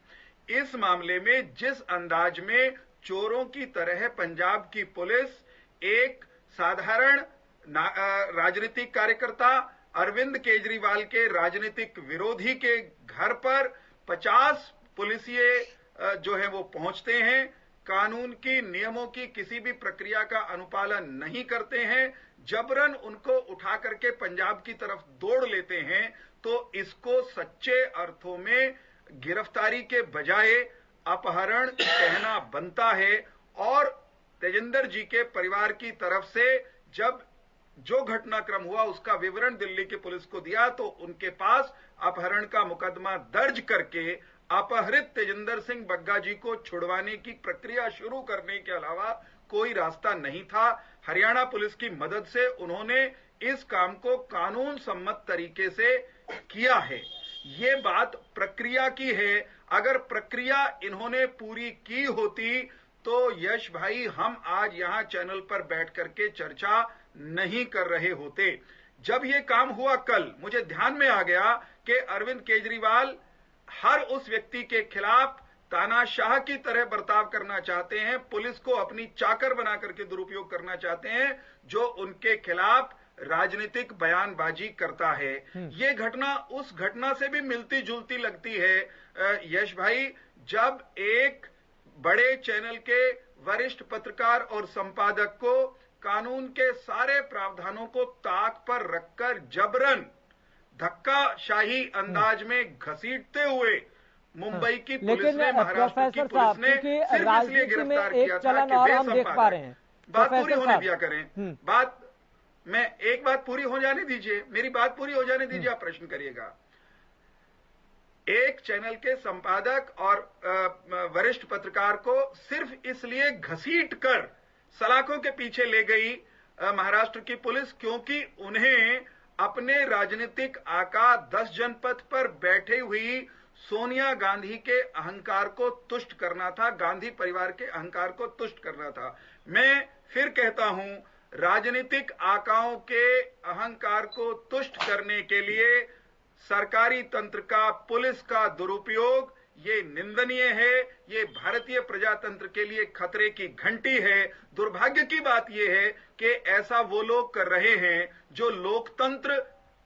इस मामले में जिस अंदाज में चोरों की तरह पंजाब की पुलिस एक साधारण राजनीतिक कार्यकर्ता अरविंद केजरीवाल के राजनीतिक विरोधी के घर पर 50 पुलिसिये जो है वो पहुंचते हैं, कानून की नियमों की किसी भी प्रक्रिया का अनुपालन नहीं करते हैं, जबरन उनको उठा करके पंजाब की तरफ दौड़ लेते हैं, तो इसको सच्चे अर्थों में गिरफ्तारी के बजाय अपहरण कहना बनता है। और तेजिंदर जी के परिवार की तरफ से जब जो घटनाक्रम हुआ उसका विवरण दिल्ली की पुलिस को दिया तो उनके पास अपहरण का मुकदमा दर्ज करके अपहरित तेजिंदर सिंह बग्गा जी को छुड़वाने की प्रक्रिया शुरू करने के अलावा कोई रास्ता नहीं था। हरियाणा पुलिस की मदद से उन्होंने इस काम को कानून सम्मत तरीके से किया है। ये बात प्रक्रिया की है। अगर प्रक्रिया इन्होंने पूरी की होती तो यश भाई हम आज यहां चैनल पर बैठ करके चर्चा नहीं कर रहे होते। जब ये काम हुआ कल, मुझे ध्यान में आ गया कि अरविंद केजरीवाल हर उस व्यक्ति के खिलाफ तानाशाह की तरह बर्ताव करना चाहते हैं, पुलिस को अपनी चाकर बना करके दुरुपयोग करना चाहते हैं, जो उनके खिलाफ राजनीतिक बयानबाजी करता है। ये घटना उस घटना से भी मिलती जुलती लगती है यश भाई, जब एक बड़े चैनल के वरिष्ठ पत्रकार और संपादक को कानून के सारे प्रावधानों को ताक पर रखकर जबरन धक्काशाही अंदाज में घसीटते हुए मुंबई की पुलिस ने, महाराष्ट्र की पुलिस ने सिर्फ इसलिए गिरफ्तार किया था कि वे संपादक। बात पूरी होने दिया करें, बात मैं एक बात पूरी हो जाने दीजिए, मेरी बात पूरी हो जाने दीजिए, आप प्रश्न करिएगा। एक चैनल के संपादक और वरिष्ठ पत्रकार को सिर्फ इसलिए घसीट कर सलाखों के पीछे ले गई महाराष्ट्र की पुलिस क्योंकि उन्हें अपने राजनीतिक आका 10 जनपद पर बैठे हुई सोनिया गांधी के अहंकार को तुष्ट करना था, गांधी परिवार के अहंकार को तुष्ट करना था। मैं फिर कहता हूं, राजनीतिक आकाओं के अहंकार को तुष्ट करने के लिए सरकारी तंत्र का, पुलिस का दुरुपयोग ये निंदनीय है, ये भारतीय प्रजातंत्र के लिए खतरे की घंटी है। दुर्भाग्य की बात यह है कि ऐसा वो लोग कर रहे हैं जो लोकतंत्र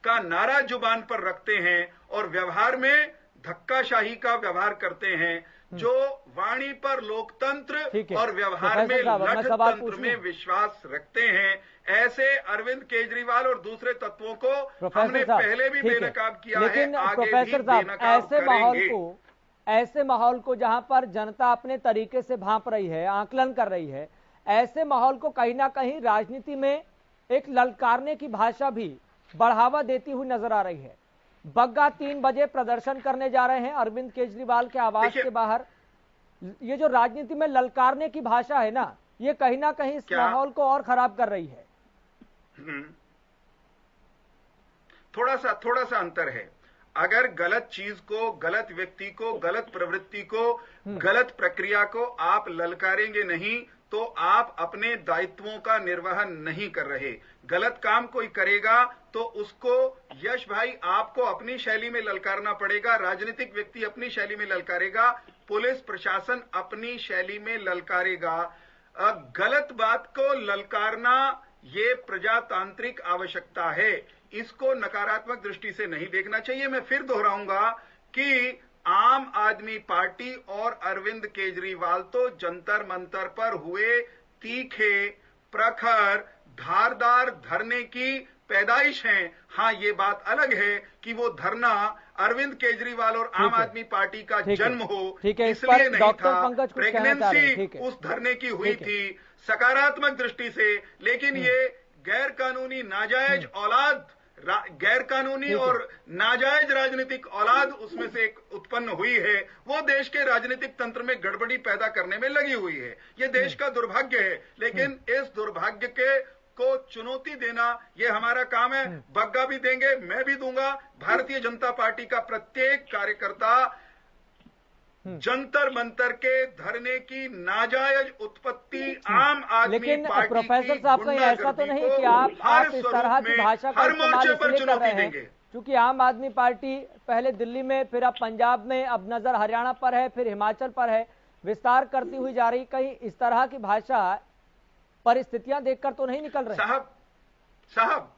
का नारा जुबान पर रखते हैं और व्यवहार में धक्काशाही का व्यवहार करते हैं, जो वाणी पर लोकतंत्र और व्यवहार में लठ तंत्र में विश्वास रखते हैं। ऐसे अरविंद केजरीवाल और दूसरे तत्वों को हमने पहले भी बेनकाब किया है, आगे भी बेनकाब करेंगे। ऐसे माहौल को जहां पर जनता अपने तरीके से भांप रही है, आकलन कर रही है, ऐसे माहौल को कहीं ना कहीं राजनीति में एक ललकारने की भाषा भी बढ़ावा देती हुई नजर आ रही है। बग्गा 3 बजे प्रदर्शन करने जा रहे हैं अरविंद केजरीवाल के आवास के बाहर। ये जो राजनीति में ललकारने की भाषा है ना, ये कहीं ना कहीं इस माहौल को और खराब कर रही है। थोड़ा सा अंतर है। अगर गलत चीज को, गलत व्यक्ति को, गलत प्रवृत्ति को, गलत प्रक्रिया को आप ललकारेंगे नहीं तो आप अपने दायित्वों का निर्वहन नहीं कर रहे। गलत काम कोई करेगा तो उसको यश भाई आपको अपनी शैली में ललकारना पड़ेगा, राजनीतिक व्यक्ति अपनी शैली में ललकारेगा, पुलिस प्रशासन अपनी शैली में ललकारेगा। गलत बात को ललकारना ये प्रजातांत्रिक आवश्यकता है, इसको नकारात्मक दृष्टि से नहीं देखना चाहिए। मैं फिर दोहराऊंगा कि आम आदमी पार्टी और अरविंद केजरीवाल तो जंतर मंतर पर हुए तीखे, प्रखर, धारदार धरने की पैदाइश हैं। हाँ, ये बात अलग है कि वो धरना अरविंद केजरीवाल और आम आदमी पार्टी का जन्म हो इसलिए नहीं था, प्रेगनेंसी उस धरने की हुई थी सकारात्मक दृष्टि से, लेकिन ये गैर कानूनी नाजायज औलाद, गैर कानूनी और नाजायज राजनीतिक औलाद उसमें से एक उत्पन्न हुई है, वो देश के राजनीतिक तंत्र में गड़बड़ी पैदा करने में लगी हुई है। ये देश का दुर्भाग्य है, लेकिन इस दुर्भाग्य को चुनौती देना ये हमारा काम है। बग्गा भी देंगे, मैं भी दूंगा। भारतीय जनता पार्टी का प्रत्येक कार्यकर्ता जंतर मंतर के धरने की नाजायज उत्पत्ति आम आदमी लेकिन पार्टी प्रोफेसर साहब कहीं ऐसा तो नहीं कि आप इस तरह की भाषा का हर इस्तेमाल मोर्चे पर इसलिए कर चुनौती रहे हैं देंगे। चूंकि आम आदमी पार्टी पहले दिल्ली में, फिर अब पंजाब में, अब नजर हरियाणा पर है, फिर हिमाचल पर है, विस्तार करती हुई जा रही, कहीं इस तरह की भाषा परिस्थितियां देखकर तो नहीं निकल रही? साहब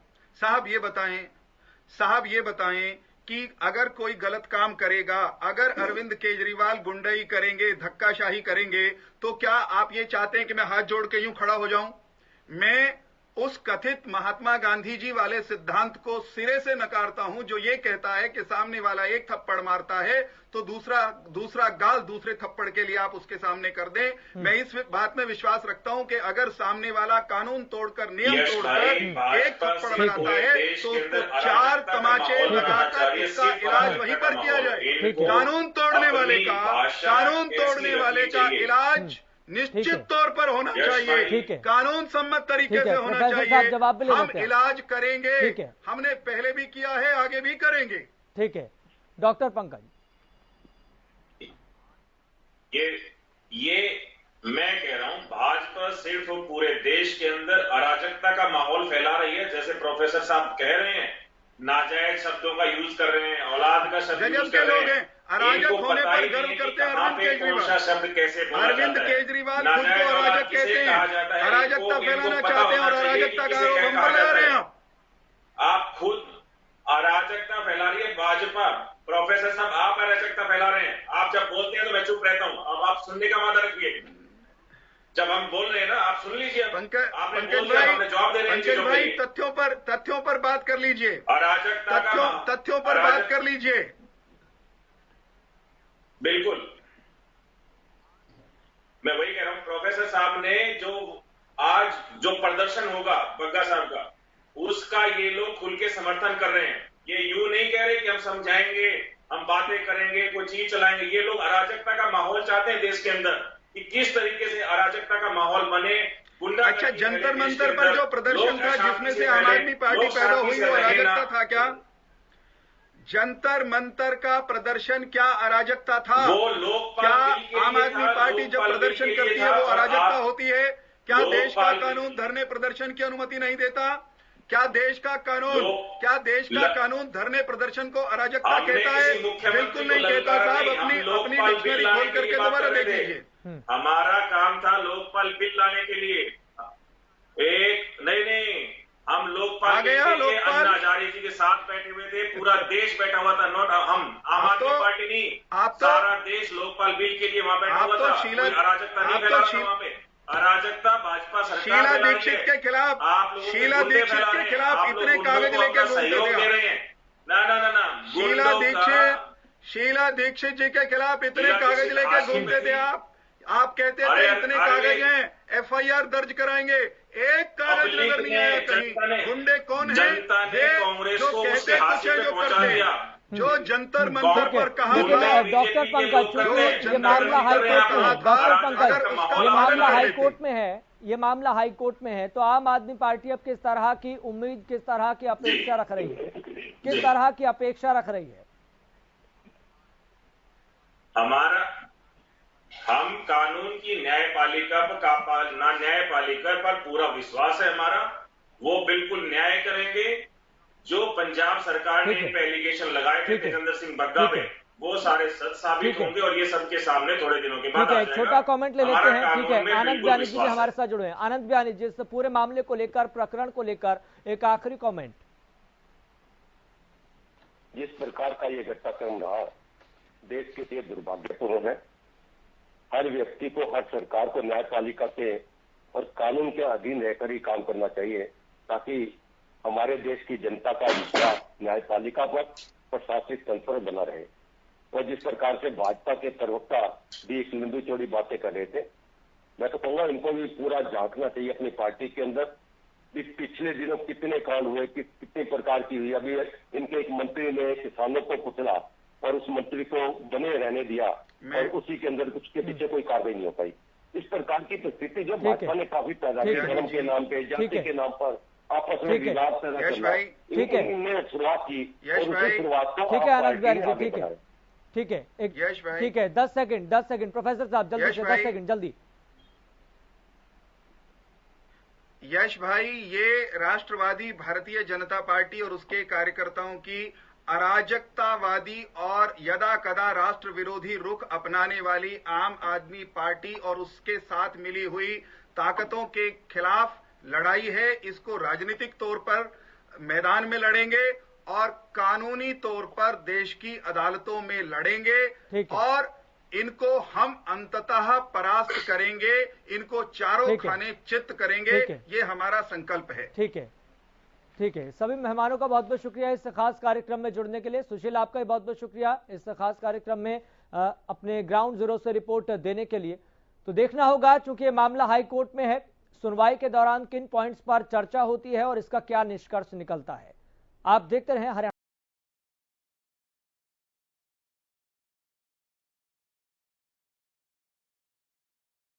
ये बताएं कि अगर कोई गलत काम करेगा, अगर अरविंद केजरीवाल गुंडई करेंगे, धक्काशाही करेंगे, तो क्या आप ये चाहते हैं कि मैं हाथ जोड़ के यूं खड़ा हो जाऊं? मैं उस कथित महात्मा गांधी जी वाले सिद्धांत को सिरे से नकारता हूं, जो ये कहता है कि सामने वाला एक थप्पड़ मारता है तो दूसरा गाल दूसरे थप्पड़ के लिए आप उसके सामने कर दें। मैं इस बात में विश्वास रखता हूं कि अगर सामने वाला कानून तोड़कर, नियम तोड़कर एक थप्पड़ लगाता है तो उसको 4 तमाचे लगाकर उसका इलाज वहीं पर किया जाए। कानून तोड़ने वाले का इलाज निश्चित तौर पर होना चाहिए, कानून सम्मत तरीके से होना चाहिए। हम इलाज करेंगे, हमने पहले भी किया है, आगे भी करेंगे। ठीक है डॉक्टर पंकज, ये मैं कह रहा हूं, भाजपा सिर्फ पूरे देश के अंदर अराजकता का माहौल फैला रही है। जैसे प्रोफेसर साहब कह रहे हैं, नाजायज शब्दों का यूज कर रहे हैं, औलाद का शब्द यूज कर रहे हैं। अराजक होने पर गर्व करते हैं अरविंद केजरीवाल खुद को अराजक कहते हैं, अराजकता फैलाना चाहते हैं और अराजकता का आरोप हम पर लगा रहे हैं। आप खुद अराजकता फैला रही है भाजपा। प्रोफेसर साहब, आप अराजकता फैला रहे हैं। आप जब बोलते हैं तो मैं चुप रहता हूं। अब आप सुनने का वादा रखिए। जब हम बोल रहे हैं ना, आप सुन लीजिए। पंकज भाई, तथ्यों पर बात कर लीजिए, तथ्यों पर बात कर लीजिए। बिल्कुल, मैं वही कह रहा हूं। प्रोफेसर साहब ने आज जो प्रदर्शन होगा बग्गा साहब का, उसका ये लोग खुल के समर्थन कर रहे हैं। ये यूं नहीं कह रहे कि हम समझाएंगे, हम बातें करेंगे, कोई चीज चलाएंगे। ये लोग अराजकता का माहौल चाहते हैं देश के अंदर, कि किस तरीके से अराजकता का माहौल बने। अच्छा, जंतर मंतर पर जो प्रदर्शन था जिसमें से आम आदमी पार्टी पैदा हुई, वो अराजकता था क्या? जंतर मंतर का प्रदर्शन क्या अराजकता था? क्या आम आदमी पार्टी जब प्रदर्शन करती है वो अराजकता होती है? क्या देश का कानून धरने प्रदर्शन की अनुमति नहीं देता? क्या देश का कानून धरने प्रदर्शन को अराजकता कहता है? बिल्कुल नहीं कहता साहब। अपनी डिक्शनरी खोल करके दोबारा देख लीजिए। हमारा काम था लोकपाल बिल लाने के लिए। नहीं, हम लोकपाल बिल के लिए अन्ना हजारे जी के साथ बैठे हुए थे। पूरा देश बैठा हुआ था, नॉट हम आम आदमी पार्टी नहीं, सारा देश लोकपाल बिल के लिए वहां बैठा हुआ था। अराजकता नहीं फैला था वहां पे। अराजकता भाजपा सरकार शीला दीक्षित के खिलाफ इतने कागज लेकर घूमते थे। ना, शीला दीक्षित जी के खिलाफ इतने कागज लेकर घूमते थे आप कहते थे इतने कागज हैं, FIR दर्ज कराएंगे, एक कागज नजर नहीं आया कहीं। गुंडे कौन है? जो कहते कुछ है, जो करते हैं। जो जंतर मंतर पर कहा था डॉक्टर पंकज, ये मामला हाईकोर्ट में है। डॉक्टर पंकज, ये मामला हाईकोर्ट में है, ये मामला हाईकोर्ट में है, तो आम आदमी पार्टी अब किस तरह की उम्मीद, किस तरह की अपेक्षा रख रही है? किस तरह की अपेक्षा रख रही है? हम कानून की न्यायपालिका पर पूरा विश्वास है हमारा। वो बिल्कुल न्याय करेंगे। जो पंजाब सरकार ने एलिगेशन लगाए थे तेजेंद्र सिंह बग्गा पे, वो सारे सच साबित होंगे और ये सबके सामने थोड़े दिनों के बाद आ जाएगा। छोटा कमेंट ले लेते हैं। ठीक है, आनंद बयानी जी हमारे साथ जुड़े हैं। आनंद बयानी जी, इस पूरे मामले को लेकर, प्रकरण को लेकर एक आखिरी कमेंट। जिस प्रकार का ये घटनाक्रम रहा, देश के लिए दुर्भाग्यपूर्ण है। हर व्यक्ति को, हर सरकार को न्यायपालिका के और कानून के अधीन रहकर ही काम करना चाहिए, ताकि हमारे देश की जनता का विश्वास न्यायपालिका पर, प्रशासनिक तंत्र पर बना रहे। और जिस प्रकार से भाजपा के प्रवक्ता भी एक लंबी चौड़ी बातें कर रहे थे, मैं तो कहूंगा इनको भी पूरा झांकना चाहिए अपनी पार्टी के अंदर। पिछले दिनों कितने कांड हुए, कितने प्रकार की हुई। अभी इनके एक मंत्री ने किसानों को कुचला और उस मंत्री को बने रहने दिया और उसी के अंदर कुछ के पीछे कोई कार्रवाई नहीं हो पाई। इस प्रकार की परिस्थिति जो भाजपा ने काफी पैदा की, धर्म के नाम पे, जाति के नाम पर आपस में विवाद पैदा करना, इनने शुरुआत की और उसी शुरुआत को ठीक है आनंद बिहारी जी, ठीक है, ठीक है 10 सेकंड प्रोफेसर साहब जल्दी से 10 सेकंड जल्दी। यश भाई, ये राष्ट्रवादी भारतीय जनता पार्टी और उसके कार्यकर्ताओं की अराजकतावादी और यदा कदा राष्ट्र विरोधी रुख अपनाने वाली आम आदमी पार्टी और उसके साथ मिली हुई ताकतों के खिलाफ लड़ाई है। इसको राजनीतिक तौर पर मैदान में लड़ेंगे और कानूनी तौर पर देश की अदालतों में लड़ेंगे और इनको हम अंततः परास्त करेंगे, इनको चारों खाने चित्त करेंगे। ये हमारा संकल्प है। ठीक है, ठीक है। सभी मेहमानों का बहुत बहुत शुक्रिया इस खास कार्यक्रम में जुड़ने के लिए। सुशील, आपका भी बहुत बहुत शुक्रिया इस खास कार्यक्रम में अपने ग्राउंड जीरो से रिपोर्ट देने के लिए। तो देखना होगा, चूंकि ये मामला हाई कोर्ट में है, सुनवाई के दौरान किन पॉइंट्स पर चर्चा होती है और इसका क्या निष्कर्ष निकलता है। आप देखते रहें हरियाणा।